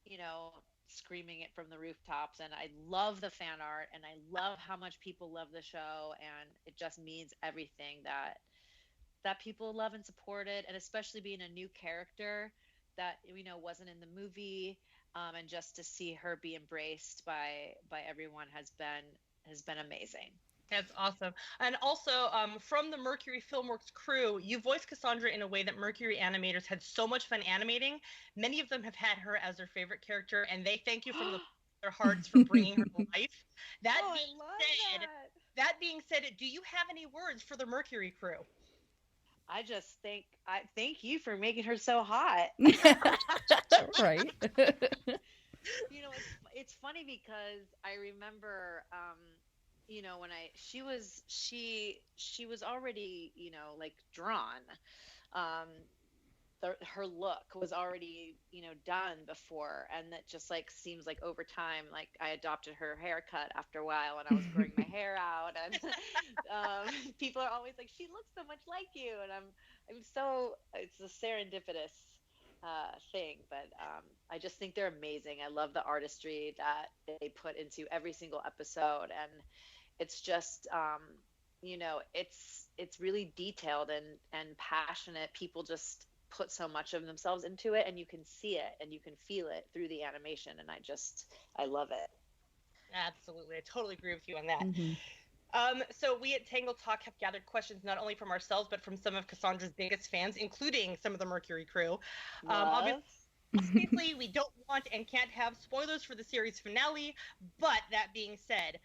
you know, screaming it from the rooftops. And I love the fan art, and I love how much people love the show, and it just means everything that people love and support it. And especially being a new character that, you know, wasn't in the movie, and just to see her be embraced by everyone has been amazing. That's awesome. And also, from the Mercury Filmworks crew, you voiced Cassandra in a way that Mercury animators had so much fun animating. Many of them have had her as their favorite character, and they thank you from their hearts for bringing her to life. That being said, do you have any words for the Mercury crew? I just thank you for making her so hot. Right. You know, it's funny because I remember, you know, when she was already, you know, like drawn. Her look was already, you know, done before, and that just like seems like over time, like I adopted her haircut after a while, and I was growing my hair out, and people are always like, she looks so much like you, and I'm so, it's a serendipitous thing, but I just think they're amazing. I love the artistry that they put into every single episode, and it's just you know, it's really detailed and passionate. People just put so much of themselves into it, and you can see it and you can feel it through the animation, and I love it. Absolutely, I totally agree with you on that. So we at Tangled Talk have gathered questions not only from ourselves but from some of Cassandra's biggest fans, including some of the Mercury crew. Obviously, we don't want and can't have spoilers for the series finale, but that being said,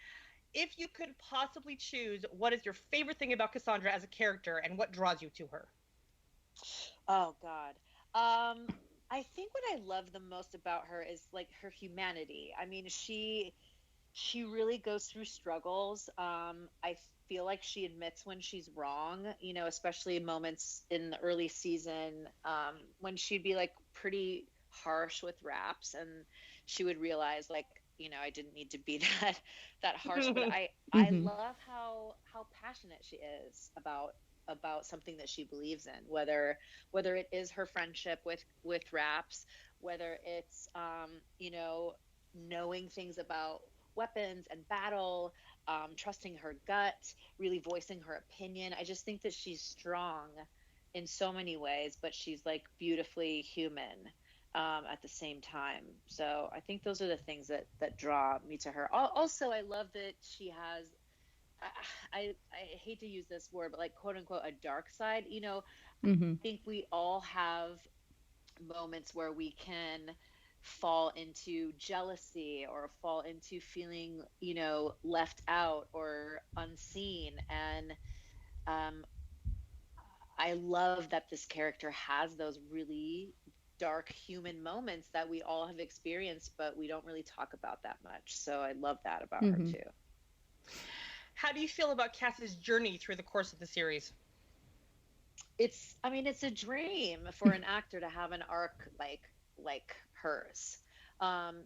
if you could possibly choose, what is your favorite thing about Cassandra as a character, and what draws you to her? Oh God. I think what I love the most about her is like her humanity. I mean, she really goes through struggles. I feel like she admits when she's wrong, you know, especially moments in the early season, when she'd be like pretty harsh with Raps, and she would realize, like, you know, I didn't need to be that harsh. But I love how passionate she is about something that she believes in, whether it is her friendship with Raps, whether it's you know, knowing things about weapons and battle, trusting her gut, really voicing her opinion. I just think that she's strong in so many ways, but she's like beautifully human at the same time. So I think those are the things that draw me to her. Also, I love that she has, I hate to use this word, but like quote unquote a dark side. You know, I think we all have moments where we can fall into jealousy or fall into feeling, you know, left out or unseen. And I love that this character has those really dark human moments that we all have experienced, but we don't really talk about that much. So I love that about her too. How do you feel about Cass's journey through the course of the series? It's a dream for an actor to have an arc like hers.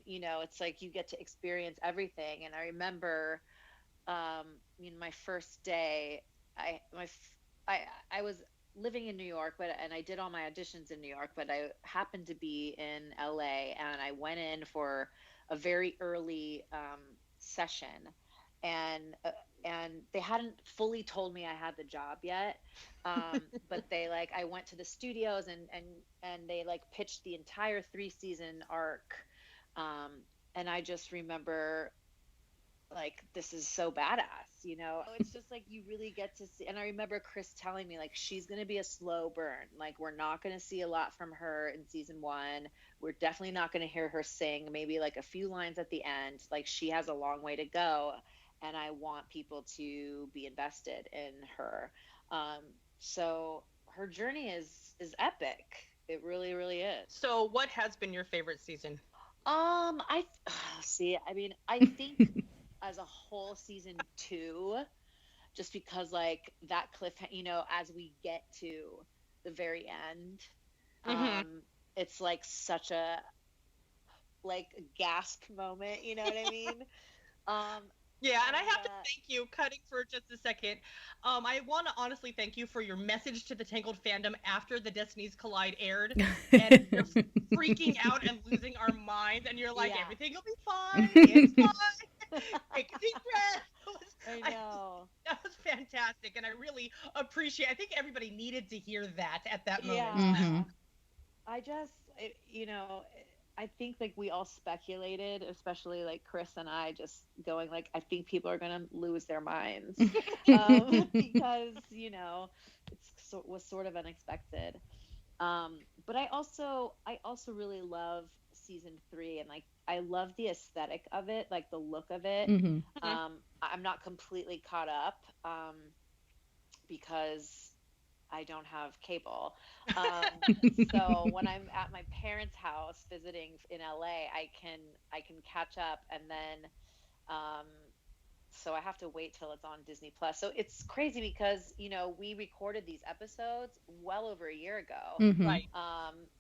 You know, it's like you get to experience everything. And I remember, my first day, I was living in New York, and I did all my auditions in New York, but I happened to be in LA, and I went in for a very early session, and they hadn't fully told me I had the job yet. But they like, I went to the studios and they like pitched the entire 3-season arc. And I just remember like, this is so badass, you know? It's just like, you really get to see. And I remember Chris telling me like, she's going to be a slow burn. Like, we're not going to see a lot from her in season 1. We're definitely not going to hear her sing, maybe like a few lines at the end. Like, she has a long way to go. And I want people to be invested in her. So her journey is epic. It really, really is. So what has been your favorite season? I see. I mean, I think as a whole, season 2, just because like that cliff, you know, as we get to the very end, it's like such a like gasp moment. You know what I mean? Yeah, and I have to thank you, cutting for just a second. I want to honestly thank you for your message to the Tangled fandom after the Destinies Collide aired, and you're freaking out and losing our minds, and you're like, everything will be fine, it's fine, take a deep breath. I know. That was fantastic, and I really appreciate. I think everybody needed to hear that at that moment. Yeah. I just, you know, I think like we all speculated, especially like Chris and I, just going like, I think people are gonna lose their minds because you know was sort of unexpected. But I also really love season 3, and like I love the aesthetic of it, like the look of it. I'm not completely caught up because I don't have cable. So when I'm at my parents' house visiting in LA, I can catch up, and then so I have to wait till it's on Disney Plus. So it's crazy because, you know, we recorded these episodes well over a year ago. Right.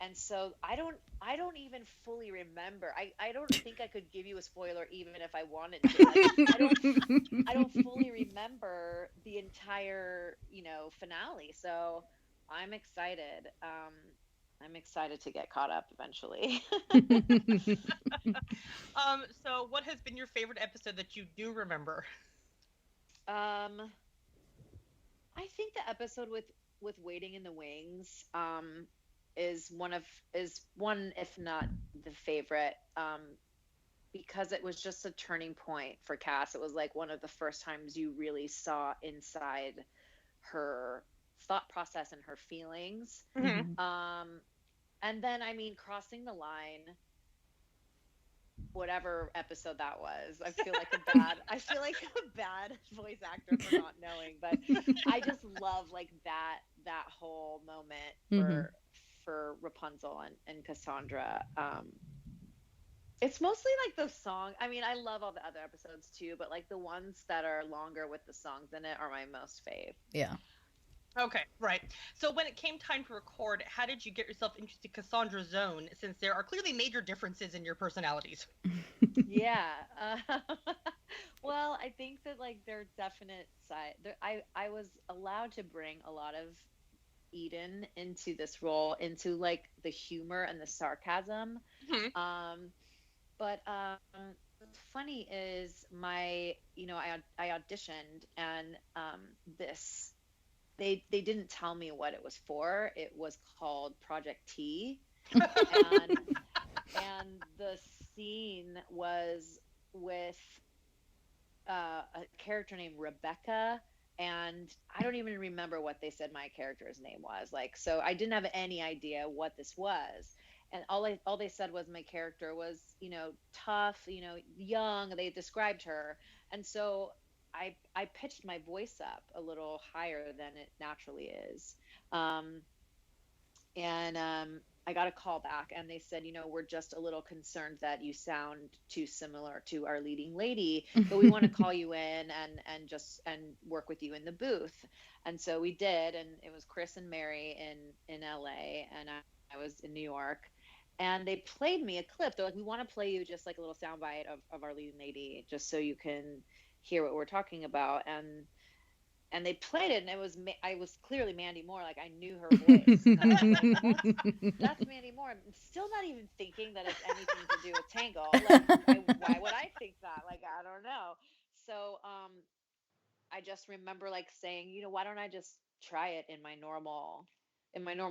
And so I don't even fully remember. I don't think I could give you a spoiler even if I wanted to. Like, I don't fully remember the entire, you know, finale. So I'm excited. I'm excited to get caught up eventually. So what has been your favorite episode that you do remember? I think the episode with Waiting in the Wings is one, if not the favorite, because it was just a turning point for Cass. It was like one of the first times you really saw inside her thought process and her feelings. And then, I mean, crossing the line, whatever episode that was, I feel like a bad voice actor for not knowing, but I just love like that whole moment for Rapunzel and Cassandra. It's mostly like the song. I mean, I love all the other episodes too, but like the ones that are longer with the songs in it are my most fave. Yeah. Okay, right. So when it came time to record, how did you get yourself into Cassandra's zone, since there are clearly major differences in your personalities? Yeah. Well, I think that like there are definite I was allowed to bring a lot of Eden into this role, into like the humor and the sarcasm. But what's funny is I auditioned, and they didn't tell me what it was for. It was called Project T, and the scene was with a character named Rebecca, and I don't even remember what they said my character's name was. Like, so I didn't have any idea what this was. And all they said was my character was, you know, tough, you know, young. They described her, and so I pitched my voice up a little higher than it naturally is, and I got a call back, and they said, you know, we're just a little concerned that you sound too similar to our leading lady, but we want to call you in and work with you in the booth. And so we did, and it was Chris and Mary in LA, and I was in New York. And they played me a clip. They're like, we want to play you just like a little soundbite of our leading lady, just so you can hear what we're talking about. And they played it, and I was clearly Mandy Moore. Like, I knew her voice. And I was like, that's Mandy Moore. I'm still not even thinking that it's anything to do with Tangled. Like, why would I think that? Like, I don't know. So I just remember like saying, why don't I just try it in my normal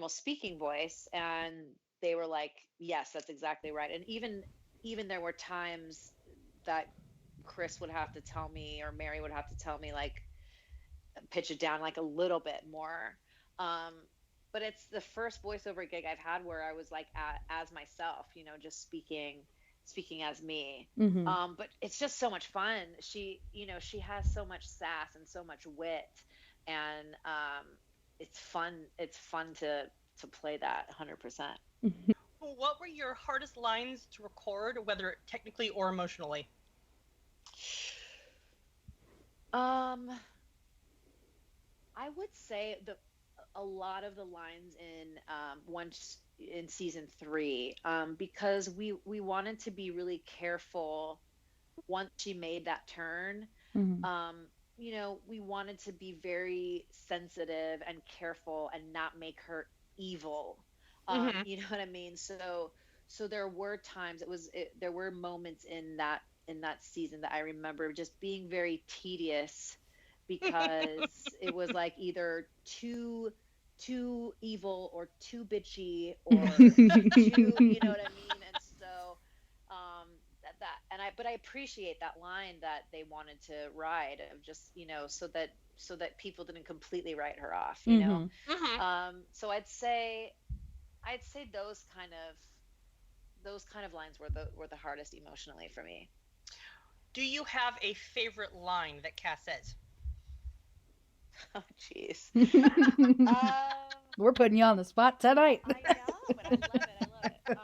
speaking voice? And they were like, yes, that's exactly right. And even there were times that Chris would have to tell me, or Mary would have to tell me, like, pitch it down like a little bit more. Um, but it's the first voiceover gig I've had where I was like as myself, just speaking as me. Mm-hmm. But it's just so much fun. She has so much sass and so much wit, and it's fun. It's fun to play that 100%. What were your hardest lines to record, whether technically or emotionally? I would say a lot of the lines in season 3, because we wanted to be really careful once she made that turn. Mm-hmm. We wanted to be very sensitive and careful and not make her evil. Mm-hmm. You know what I mean? So there were times there were moments in that season that I remember just being very tedious, because it was like either too evil or too bitchy or too, you know what I mean? And so but I appreciate that line that they wanted to ride, of just, so that people didn't completely write her off, Mm-hmm. So I'd say those kind of lines were the hardest emotionally for me. Do you have a favorite line that Cass says? Oh, jeez. We're putting you on the spot tonight. I know, but I love it.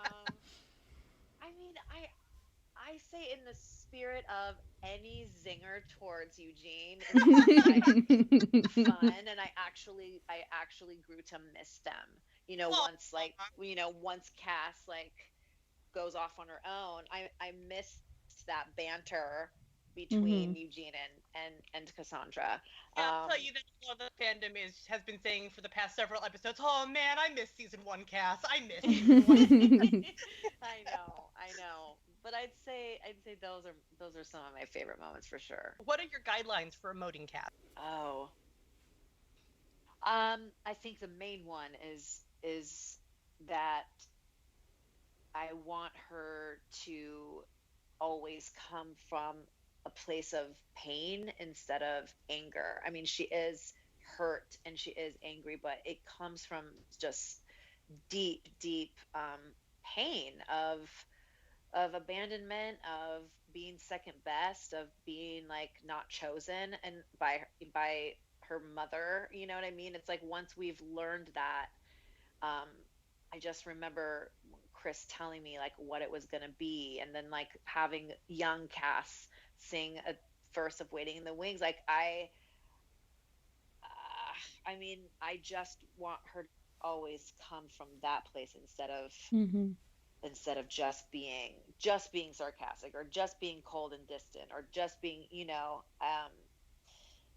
I mean, I say, in the spirit of any zinger towards Eugene is fun, and I actually grew to miss them. Once Cass, like, goes off on her own, I missed that banter between Mm-hmm. Eugene and Cassandra. Yeah, I'll tell you that all of the fandom has been saying for the past several episodes, oh man, I miss season 1 Cass. I miss season 1. I know. But I'd say those are some of my favorite moments for sure. What are your guidelines for emoting Cass? Oh. I think the main one is that I want her to always come from a place of pain instead of anger. I mean, she is hurt and she is angry, but it comes from just deep, deep pain of abandonment, of being second best, of being like not chosen and by her mother. You know what I mean? It's like, once we've learned that, um, I just remember Chris telling me like what it was gonna be, and then like having young Cass sing a verse of "Waiting in the Wings." Like I mean, I just want her to always come from that place Mm-hmm. instead of just being sarcastic, or just being cold and distant, or just being,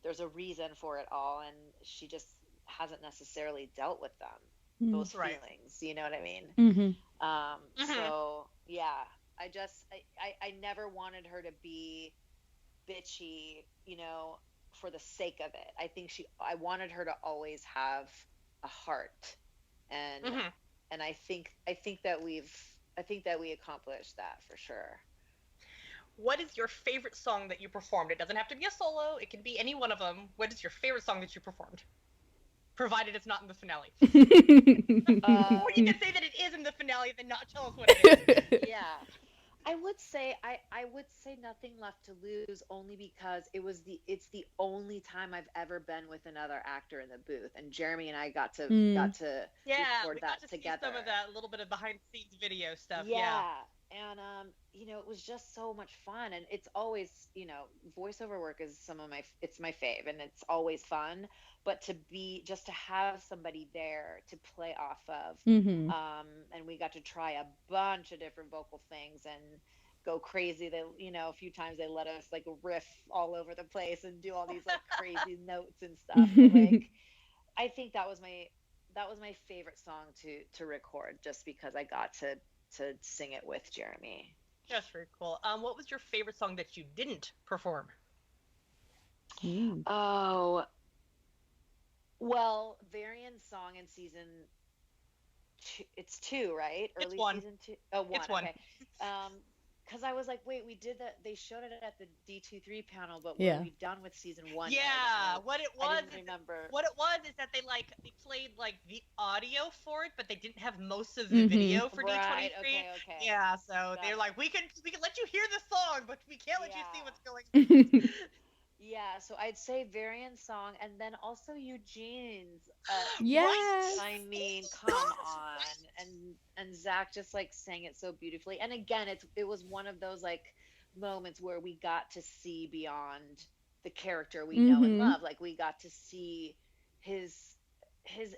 there's a reason for it all, and she just hasn't necessarily dealt with them, those Right. feelings, you know what I mean? Mm-hmm. So yeah, I never wanted her to be bitchy, for the sake of it. I wanted her to always have a heart, and Mm-hmm. and I think that we accomplished that for sure. What is your favorite song that you performed? It doesn't have to be a solo. It can be any one of them. What is your favorite song that you performed? Provided it's not in the finale. Or you can say that it is in the finale, then not tell us what it is. Yeah. I would say Nothing Left to Lose, only because it's the only time I've ever been with another actor in the booth, and Jeremy and I got to Yeah, record we that got to together. see some of that little bit of behind the scenes video stuff. Yeah. And it was just so much fun, and it's always, voiceover work is it's my fave, and it's always fun. But just to have somebody there to play off of, Mm-hmm. and we got to try a bunch of different vocal things and go crazy. They, a few times they let us like riff all over the place and do all these like crazy notes and stuff. But, like, I think that was my favorite song to record, just because I got to sing it with Jeremy. That's very cool. What was your favorite song that you didn't perform? Mm. Oh, well, Varian's song in season two, it's two, right? It's Early one. season two. Oh, one. It's one. Okay. Because I was like, wait, we did that. They showed it at the D23 panel, but Yeah. were we done with season one? Yeah, I don't know. what it I was didn't remember. what it was is that they played like the audio for it, but they didn't have most of the Mhm. video for Right. D23. Okay. Yeah, so they're Got like, it. we can let you hear the song, but we can't let you see Yeah. what's going on. Yeah, so I'd say Varian's song, and then also Eugene's. Yes. I mean, come on, and Zach just like sang it so beautifully. And again, it was one of those like moments where we got to see beyond the character we know and Mhm. love. Like we got to see his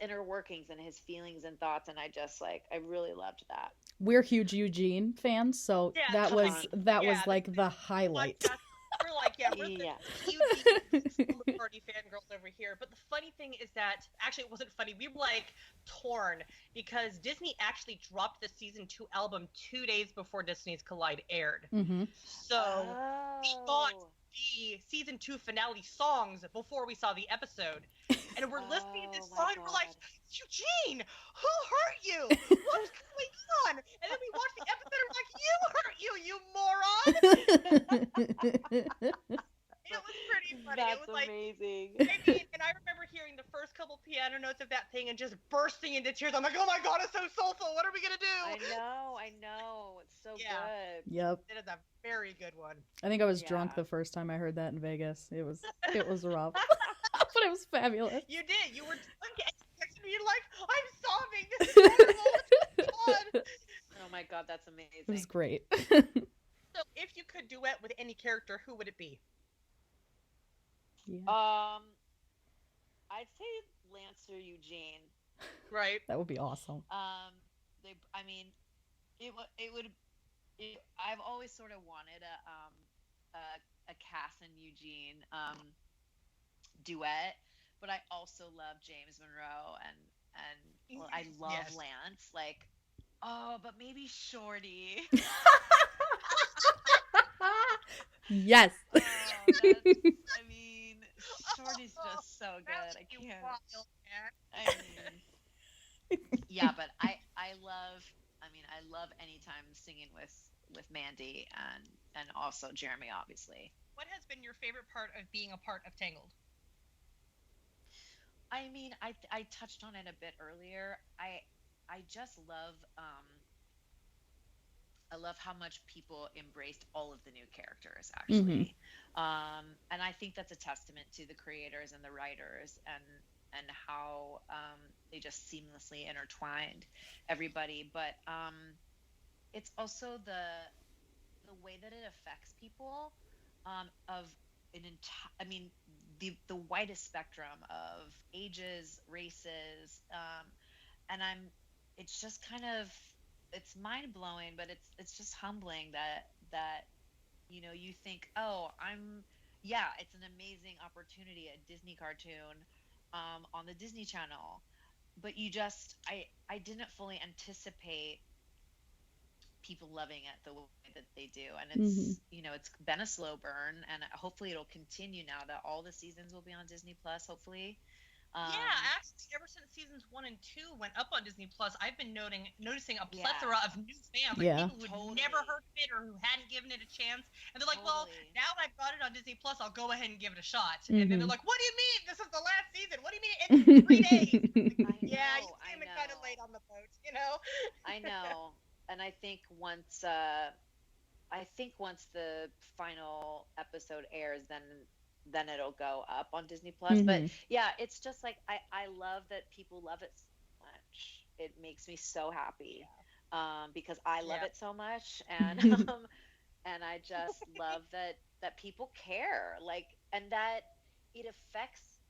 inner workings and his feelings and thoughts, and I really loved that. We're huge Eugene fans, so Yeah, that come was on. that Yeah, was like the highlight. Podcast, we're like, we're the Yeah. huge Slumber Party fangirls over here. But the funny thing is that actually it wasn't funny. We were like torn because Disney actually dropped the season 2 album 2 days before Disney's Collide aired. Mhm. So we thought Oh. the season 2 finale songs before we saw the episode. And we're listening to this Oh, my song and we're like, God. Eugene, who hurt you? What's going on? And then we watch the episode and we're like, you hurt you moron! It was pretty funny. That's It was like, amazing. I mean, and I remember hearing the first couple piano notes of that thing and just bursting into tears. I'm like, oh my God, it's so soulful. What are we going to do? I know. It's so Yeah. good. Yep. It is a very good one. I think I was drunk Yeah. the first time I heard that in Vegas. It was rough. But it was fabulous. You did. You were drunk and you're like, I'm sobbing. This is horrible. What's going on? Oh my God, that's amazing. It was great. So, if you could duet with any character, who would it be? Yeah. I'd say Lance or Eugene. Right. That would be awesome. I mean, I've always sort of wanted a Cass and Eugene duet, but I also love James Monroe and well, I love Yes. Lance. Like, oh, but maybe Shorty. Yes. Oh, I mean, Shorty's just so good. That's I you can't. wild, man. I mean, yeah, but I love anytime singing with Mandy and also Jeremy, obviously. What has been your favorite part of being a part of Tangled? I mean, I touched on it a bit earlier. I just love I love how much people embraced all of the new characters, actually. And I think that's a testament to the creators and the writers and how they just seamlessly intertwined everybody. But it's also the way that it affects people of I mean, the widest spectrum of ages, races, and it's just kind of, it's mind blowing, but it's just humbling that you think, oh, it's an amazing opportunity, a Disney cartoon on the Disney Channel, but I didn't fully anticipate people loving it the way that they do, and it's it's been a slow burn, and hopefully it'll continue now that all the seasons will be on Disney Plus, hopefully. Actually, ever since seasons 1 and 2 went up on Disney Plus, I've been noticing a plethora of new fans, like people who'd never heard of it or who hadn't given it a chance, and they're like, well, now I've got it on Disney Plus, I'll go ahead and give it a shot. And then they're like, what do you mean? This is the last season. What do you mean it ends in 3 days? You came in kind of late on the boat, I know. And I think once the final episode airs, then it'll go up on Disney Plus. But yeah, it's just like I love that people love it so much. It makes me so happy because I love it so much, and and I just love that people care, like, and that it affects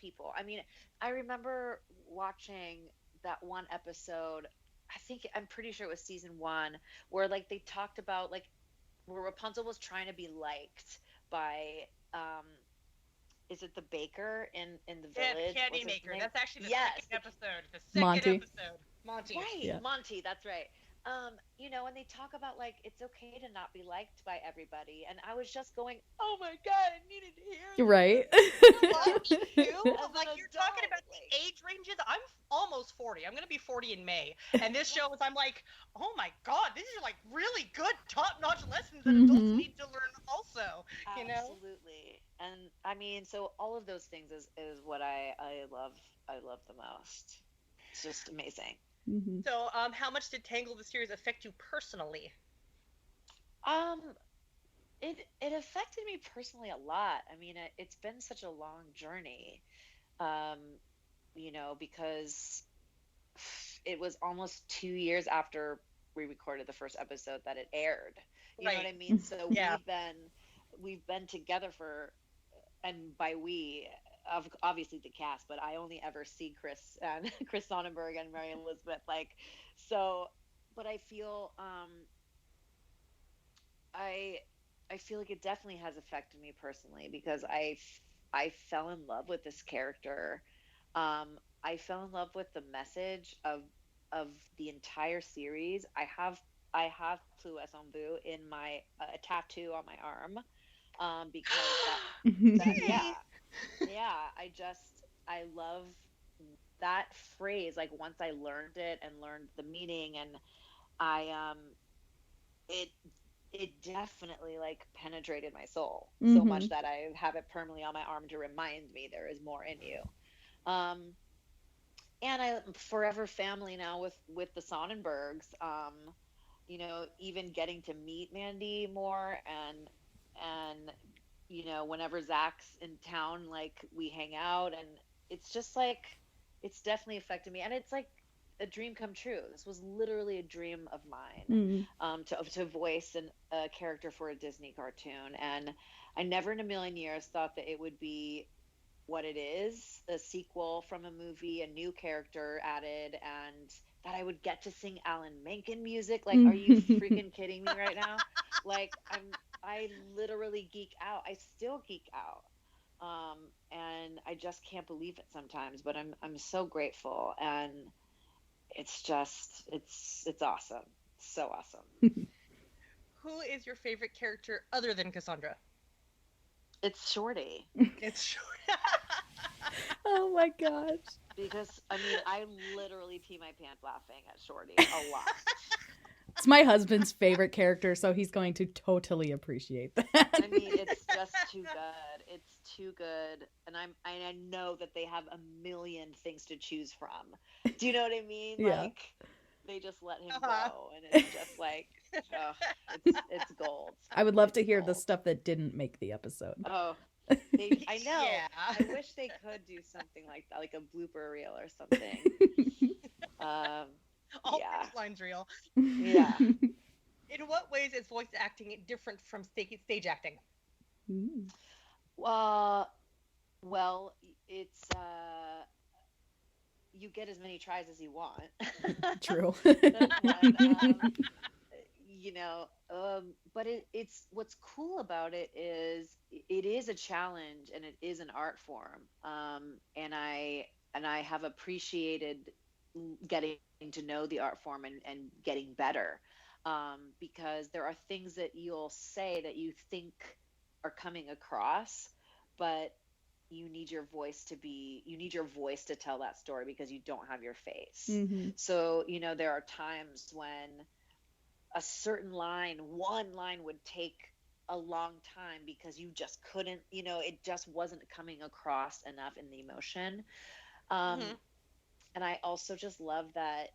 people. I mean, I remember watching that one episode. I'm pretty sure it was season 1, where like they talked about like where Rapunzel was trying to be liked by is it the baker in the village? Yeah, Candy Maker. That's actually the second episode. Monty. Monty. Right, yeah. Monty. That's right. when they talk about like it's okay to not be liked by everybody, and I was just going, "Oh my god, I needed to hear this." Right. Like you're talking about the age ranges. I'm almost 40. I'm gonna be 40 in May, and this show is. I'm like, oh my god, these are like really good, top-notch lessons that adults need to learn. Also, Absolutely. And I mean, so all of those things is what I love. I love the most. It's just amazing. So, how much did Tangled the series affect you personally? It affected me personally a lot. I mean, it's been such a long journey, because it was almost 2 years after we recorded the first episode that it aired. You know what I mean? So we've been together for, and by we, obviously the cast, but I only ever see Chris Sonnenberg and Mary Elizabeth. But I feel, I feel like it definitely has affected me personally because I fell in love with this character. I fell in love with the message of the entire series. I have Plus en Vous in my a tattoo on my arm, because I love that phrase. Like once I learned it and learned the meaning, and I it definitely like penetrated my soul so much that I have it permanently on my arm to remind me there is more in you. And I'm forever family now with the Sonnenbergs. Even getting to meet Mandy more, and whenever Zach's in town, like we hang out, and it's just like it's definitely affected me, and it's like a dream come true. This was literally a dream of mine, to voice a character for a Disney cartoon, and I never in a million years thought that it would be what it is, a sequel from a movie, a new character added, and that I would get to sing Alan Menken music. Like, are you freaking kidding me right now? Like, I literally geek out. I still geek out. And I just can't believe it sometimes, but I'm so grateful, and it's just it's awesome. So awesome. Who is your favorite character other than Cassandra? It's Shorty. It's Shorty. Oh my gosh. Because I mean, I literally pee my pants laughing at Shorty a lot. It's my husband's favorite character, so he's going to totally appreciate that. I mean, it's just too good. It's too good, and I know that they have a million things to choose from. Do you know what I mean? Yeah. Like they just let him go, and it's just like, it's gold. I would love to hear the stuff that didn't make the episode. Oh, I know. Yeah. I wish they could do something like that, like a blooper reel or something. All yeah. lines real. Yeah. In what ways is voice acting different from stage acting? Well, it's you get as many tries as you want. True. But it's what's cool about it is it is a challenge, and it is an art form. And I have appreciated getting to know the art form and getting better, because there are things that you'll say that you think are coming across, but you need your voice to tell that story because you don't have your face. So there are times when a certain one line would take a long time because you just couldn't, it just wasn't coming across enough in the emotion. And I also just love that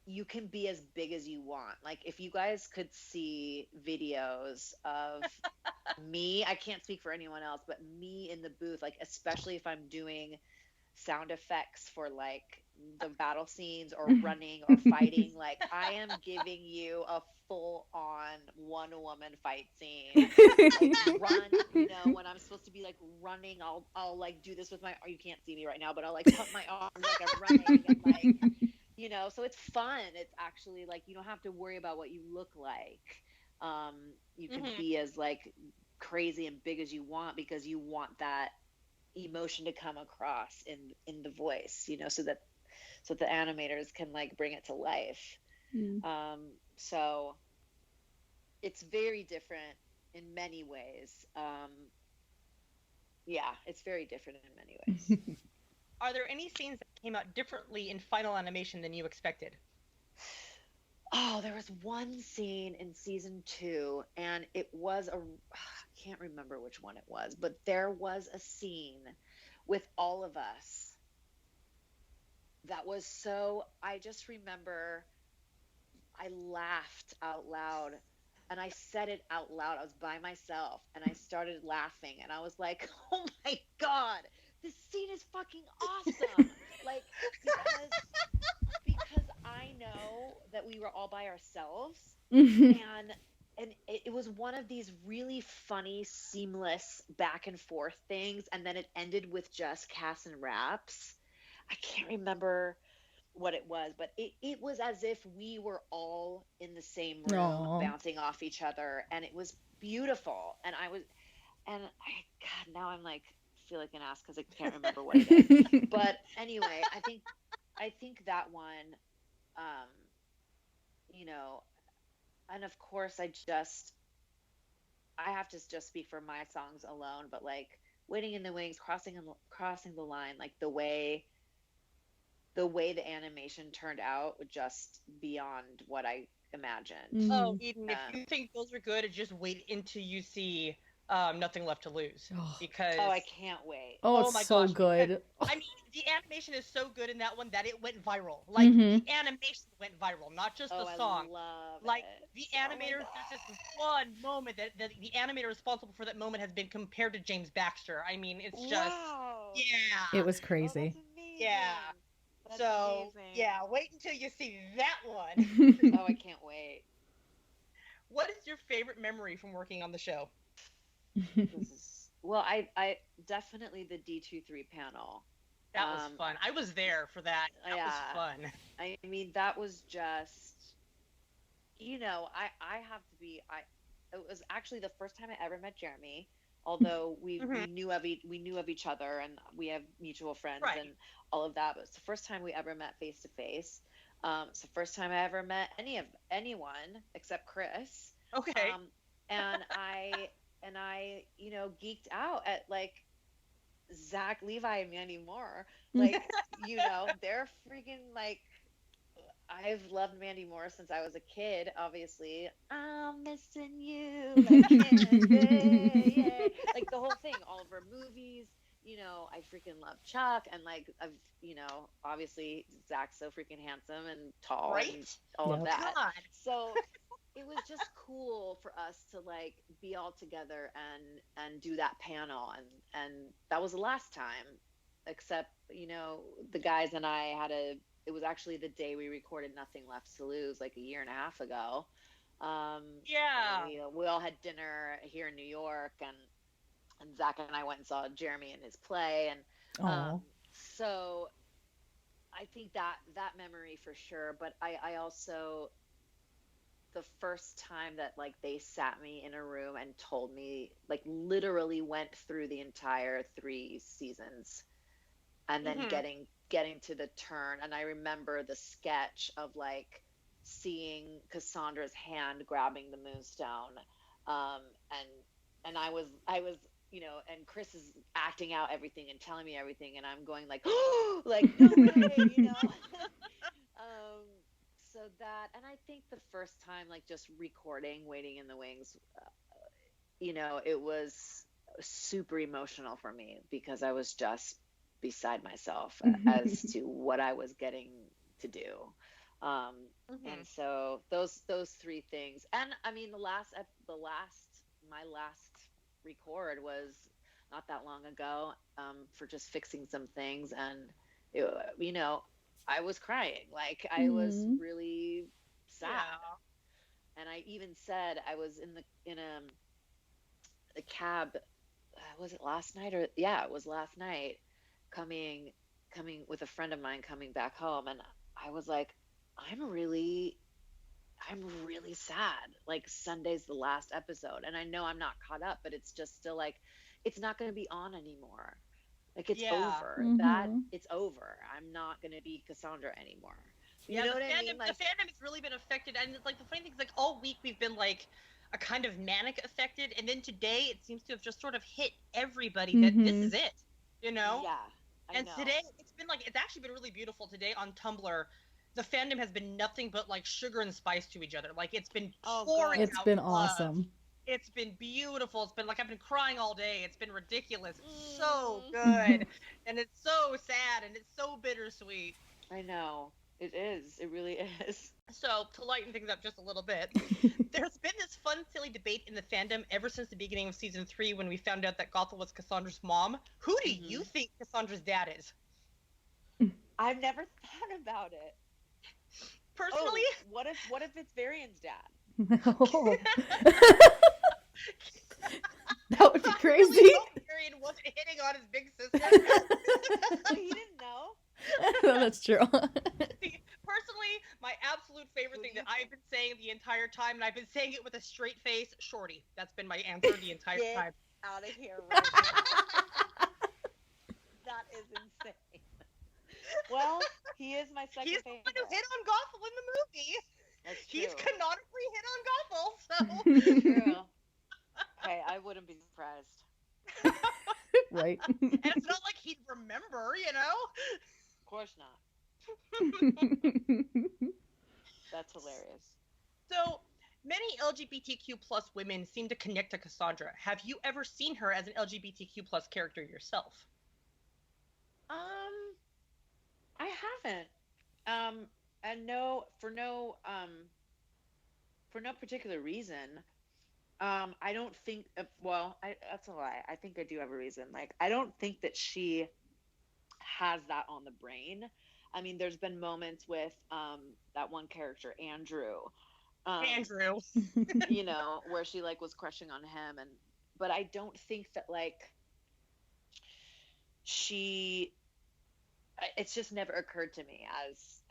you can be as big as you want. Like if you guys could see videos of me, I can't speak for anyone else, but me in the booth, like especially if I'm doing sound effects for like the battle scenes or running or fighting, like I am giving you a full on one woman fight scene. Like run, when I'm supposed to be like running, I'll like do this with my, you can't see me right now, but I'll like pump my arms like I'm running, and like, so it's fun. It's actually like, you don't have to worry about what you look like. You can be as like crazy and big as you want because you want that emotion to come across in the voice, so that the animators can like bring it to life. So it's very different in many ways. Yeah, it's very different in many ways. Are there any scenes that came out differently in final animation than you expected? Oh, there was one scene in season 2, and it was I can't remember which one it was, but there was a scene with all of us that was so, I just remember I laughed out loud, and I said it out loud. I was by myself and I started laughing, and I was like, "Oh my God, this scene is fucking awesome." Like, because I know that we were all by ourselves, and it was one of these really funny, seamless back and forth things, and then it ended with just Cass and Raps. I can't remember what it was, but it was as if we were all in the same room, Aw. bouncing off each other, and it was beautiful. God, now I'm like, feel like an ass because I can't remember what it is. But anyway, I think that one, um, you know, and of course I have to just speak for my songs alone, but like Waiting in the Wings, crossing the line, like the way the animation turned out, just beyond what I imagined. Oh, Eden, if you think those are good, just wait until you see Nothing Left to Lose. Because I can't wait. Oh, it's my so gosh, good. because, I mean, the animation is so good in that one that it went viral. Like the animation went viral, not just the song. I love like it. the animators, there's just one moment that the animator responsible for that moment has been compared to James Baxter. I mean, it's just yeah. It was crazy. Yeah. That's So amazing. yeah, wait until you see that one. Oh, I can't wait. What is your favorite memory from working on the show? Well, I definitely the D23 panel. That was fun. I was there for that. That was fun. I mean, that was just, I have to be, it was actually the first time I ever met Jeremy, although we knew of each other and we have mutual friends and all of that, but it's the first time we ever met face to face. It's the first time I ever met anyone except Chris. Okay. And I geeked out at like Zach Levi and Mandy Moore. Like, they're freaking like, I've loved Mandy Moore since I was a kid, obviously. I'm missing you. Like, yeah. Like the whole thing, all of her movies. I freaking love Chuck, and like obviously Zach's so freaking handsome and tall and all of that. God. So it was just cool for us to like be all together and do that panel, and that was the last time, except the guys and I it was actually the day we recorded Nothing Left to Lose, like a year and a half ago. We all had dinner here in New York, and Zach and I went and saw Jeremy in his play, and so I think that memory for sure. But I also, the first time that like they sat me in a room and told me, like literally went through the entire 3 seasons, and then getting to the turn, and I remember the sketch of like seeing Cassandra's hand grabbing the moonstone, and I was and Chris is acting out everything and telling me everything, and I'm going like, oh, like no way, so that, and I think the first time like just recording Waiting in the Wings, it was super emotional for me because I was just beside myself as to what I was getting to do. And so those 3 things, and I mean my last record was not that long ago, for just fixing some things, and I was crying, like I was really sad, and I even said I was in a cab, was it last night or it was last night, coming with a friend of mine coming back home, and I was like, I'm really sad, like Sunday's the last episode, and I know I'm not caught up, but it's just still like it's not going to be on anymore, like it's over, that it's over, I'm not going to be Cassandra anymore. You know what I mean? The fandom has really been affected, and it's like the funny thing is, like, all week we've been like a kind of manic affected, and then today it seems to have just sort of hit everybody that this is it, you know? Yeah. I know. Today it's actually been really beautiful. Today on Tumblr, the fandom has been nothing but like sugar and spice to each other. Like, it's been pouring out. It's been love. awesome. It's been beautiful. It's been like I've been crying all day. It's been ridiculous. It's so good. And it's so sad and it's so bittersweet. I know. It is. It really is. So, to lighten things up just a little bit, there's been this fun, silly debate in the fandom ever since the beginning of season 3 when we found out that Gothel was Cassandra's mom. Who do you think Cassandra's dad is? I've never thought about it. Personally? What if it's Varian's dad? No. That would be crazy. I really hope Varian wasn't hitting on his big sister. He didn't know. No, that's true. Personally, my absolute favorite thing that I've been saying the entire time, and I've been saying it with a straight face, Shorty. That's been my answer the entire time. Out of here right now. That is insane. Well, he is my second favorite. He's the one who hit on Gothel in the movie. That's true. He's canonically hit on Gothel, so. True. Okay, I wouldn't be surprised. Right. And it's not like he'd remember, you know? Of course not. That's hilarious. So, many LGBTQ plus women seem to connect to Cassandra. Have you ever seen her as an LGBTQ plus character yourself? I haven't. And for no particular reason. I don't think. That's a lie. I think I do have a reason. Like, I don't think that she has that on the brain. I mean, there's been moments with that one character, Andrew. Andrew. You know, where she like was crushing on him, but I don't think that like it's just never occurred to me as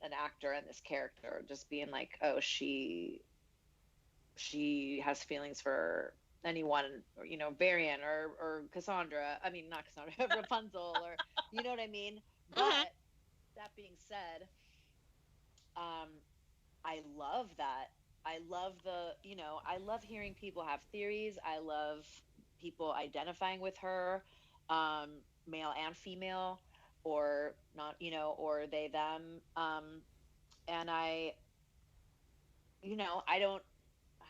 an actor in this character, just being like, oh, she has feelings for anyone, or, you know, Varian or Cassandra. I mean, not Cassandra, Rapunzel, or, you know what I mean? But that being said, I love that. I love I love hearing people have theories. I love people identifying with her, male and female, or not, you know, or they, them. And I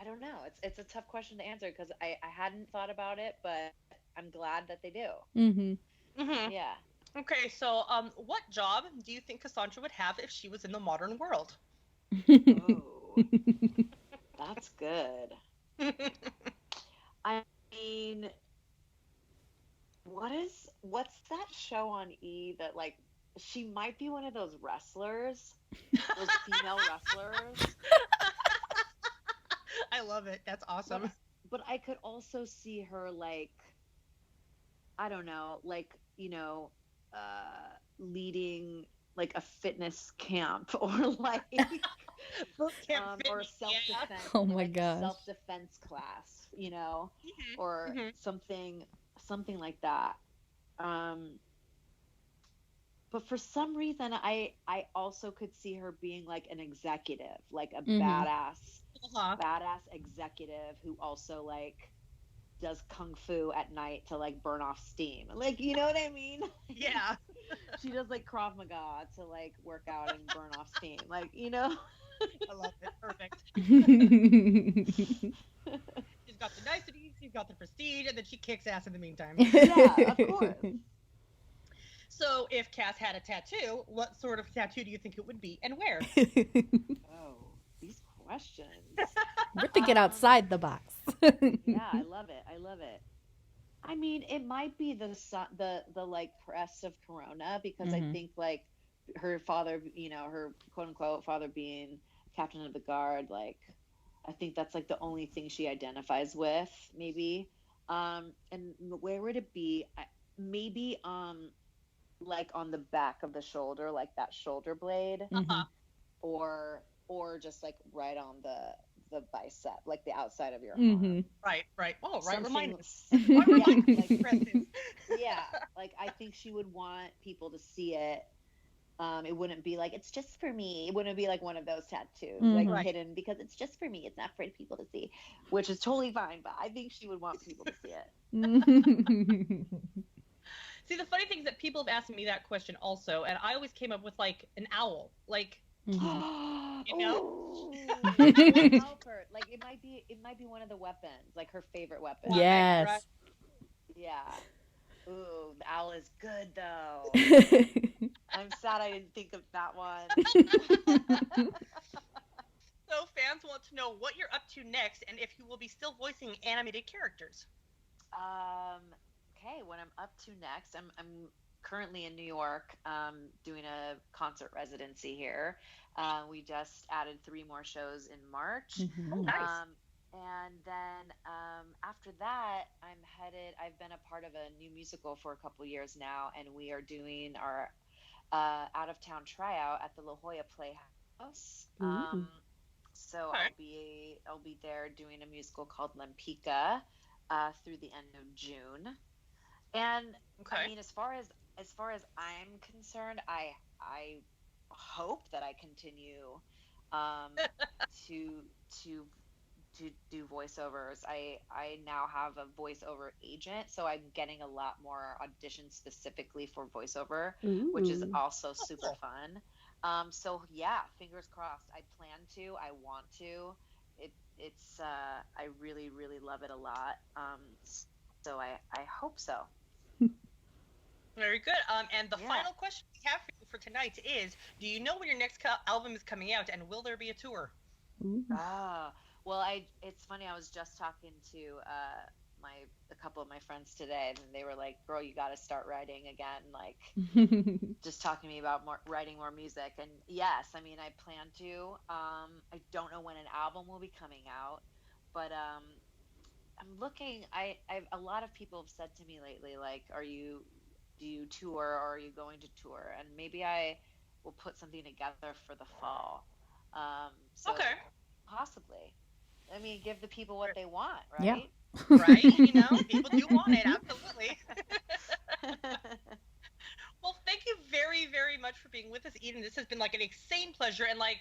don't know. It's a tough question to answer because I hadn't thought about it, but I'm glad that they do. Yeah. Okay, so what job do you think Cassandra would have if she was in the modern world? Oh, that's good. I mean, what's that show on E that, like, she might be one of those wrestlers, those female wrestlers. I love it. That's awesome. But I could also see her, like, I don't know, like, you know, leading like a fitness camp, or like or self-defense. Oh my like gosh. Self-defense class, you know, or something like that. But for some reason, I also could see her being like an executive, like a badass executive who also like does kung fu at night to like burn off steam. Like, you know what I mean? Yeah. She does like Krav Maga to like work out and burn off steam. Like, you know? I love it. Perfect. She's got the niceties, she's got the prestige, and then she kicks ass in the meantime. Yeah, of course. So, if Cass had a tattoo, what sort of tattoo do you think it would be, and where? Oh, these questions. We're thinking outside the box. Yeah, I love it. I mean, it might be the like crest of Corona, because I think like her father, you know, her quote unquote father being captain of the guard, like I think that's like the only thing she identifies with, maybe. And where would it be? Maybe like on the back of the shoulder, like that shoulder blade, or just like right on the bicep, like the outside of your arm. Right. Oh, right. Remind us. Like, yeah, like I think she would want people to see it. It wouldn't be like, it's just for me. It wouldn't be like one of those tattoos, Mhm. like Right. hidden because it's just for me. It's not for people to see, which is totally fine. But I think she would want people to see it. See, the funny thing is that people have asked me that question also, and I always came up with like an owl. Like, Mhm. You know? Ooh, that would help her. Like it might be one of the weapons, like her favorite weapon. Right, Yes. right. Yeah. Ooh, the owl is good though. I'm sad I didn't think of that one. So fans want to know what you're up to next, and if you will be still voicing animated characters. Okay, what I'm up to next, I'm currently in New York, doing a concert residency here. We just added 3 more shows in March. Mhm. Oh, nice. And then after that, I've been a part of a new musical for a couple years now, and we are doing our out of town tryout at the La Jolla Playhouse. Ooh. So Okay. I'll be there doing a musical called Lempica through the end of June. And Okay. I mean, as far as I'm concerned, I hope that I continue to to do voiceovers. I now have a voiceover agent, so I'm getting a lot more auditions specifically for voiceover, which is Ooh. also super cool. fun. So yeah, fingers crossed. I plan to. I want to. It's I really really love it a lot. So I hope so. Very good. And the Yeah. final question we have for you for tonight is: do you know when your next album is coming out, and will there be a tour? Ooh. Well, it's funny. I was just talking to a couple of my friends today, and they were like, "Girl, you got to start writing again." Like, just talking to me about writing more music. And yes, I mean, I plan to. I don't know when an album will be coming out, but I'm looking. I've a lot of people have said to me lately, like, do you tour or are you going to tour? And maybe I will put something together for the fall. So Okay. possibly. I mean, give the people what they want, right? Yeah. Right? You know, people do want it. Absolutely. Well, thank you very, very much for being with us, Eden. This has been like an insane pleasure, and like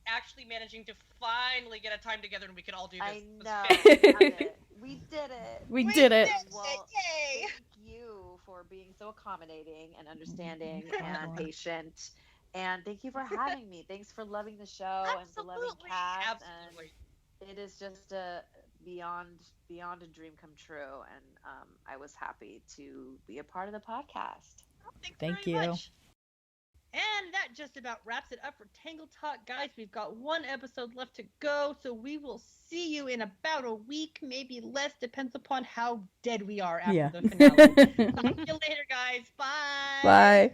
actually managing to finally get a time together and we can all do this. I was know. fantastic. We did it. We did it. Well, Yay! thank you for being so accommodating and understanding and problem. patient. And thank you for having me. Thanks for loving the show and for loving Absolutely. cats. Absolutely. And it is just a beyond a dream come true. And I was happy to be a part of the podcast. Thanks Thank very you. much. And that just about wraps it up for Tangled Talk, guys. We've got 1 episode left to go, so we will see you in about a week, maybe less, depends upon how dead we are after Yeah. the finale. Talk to you later, guys. Bye. Bye.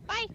Bye.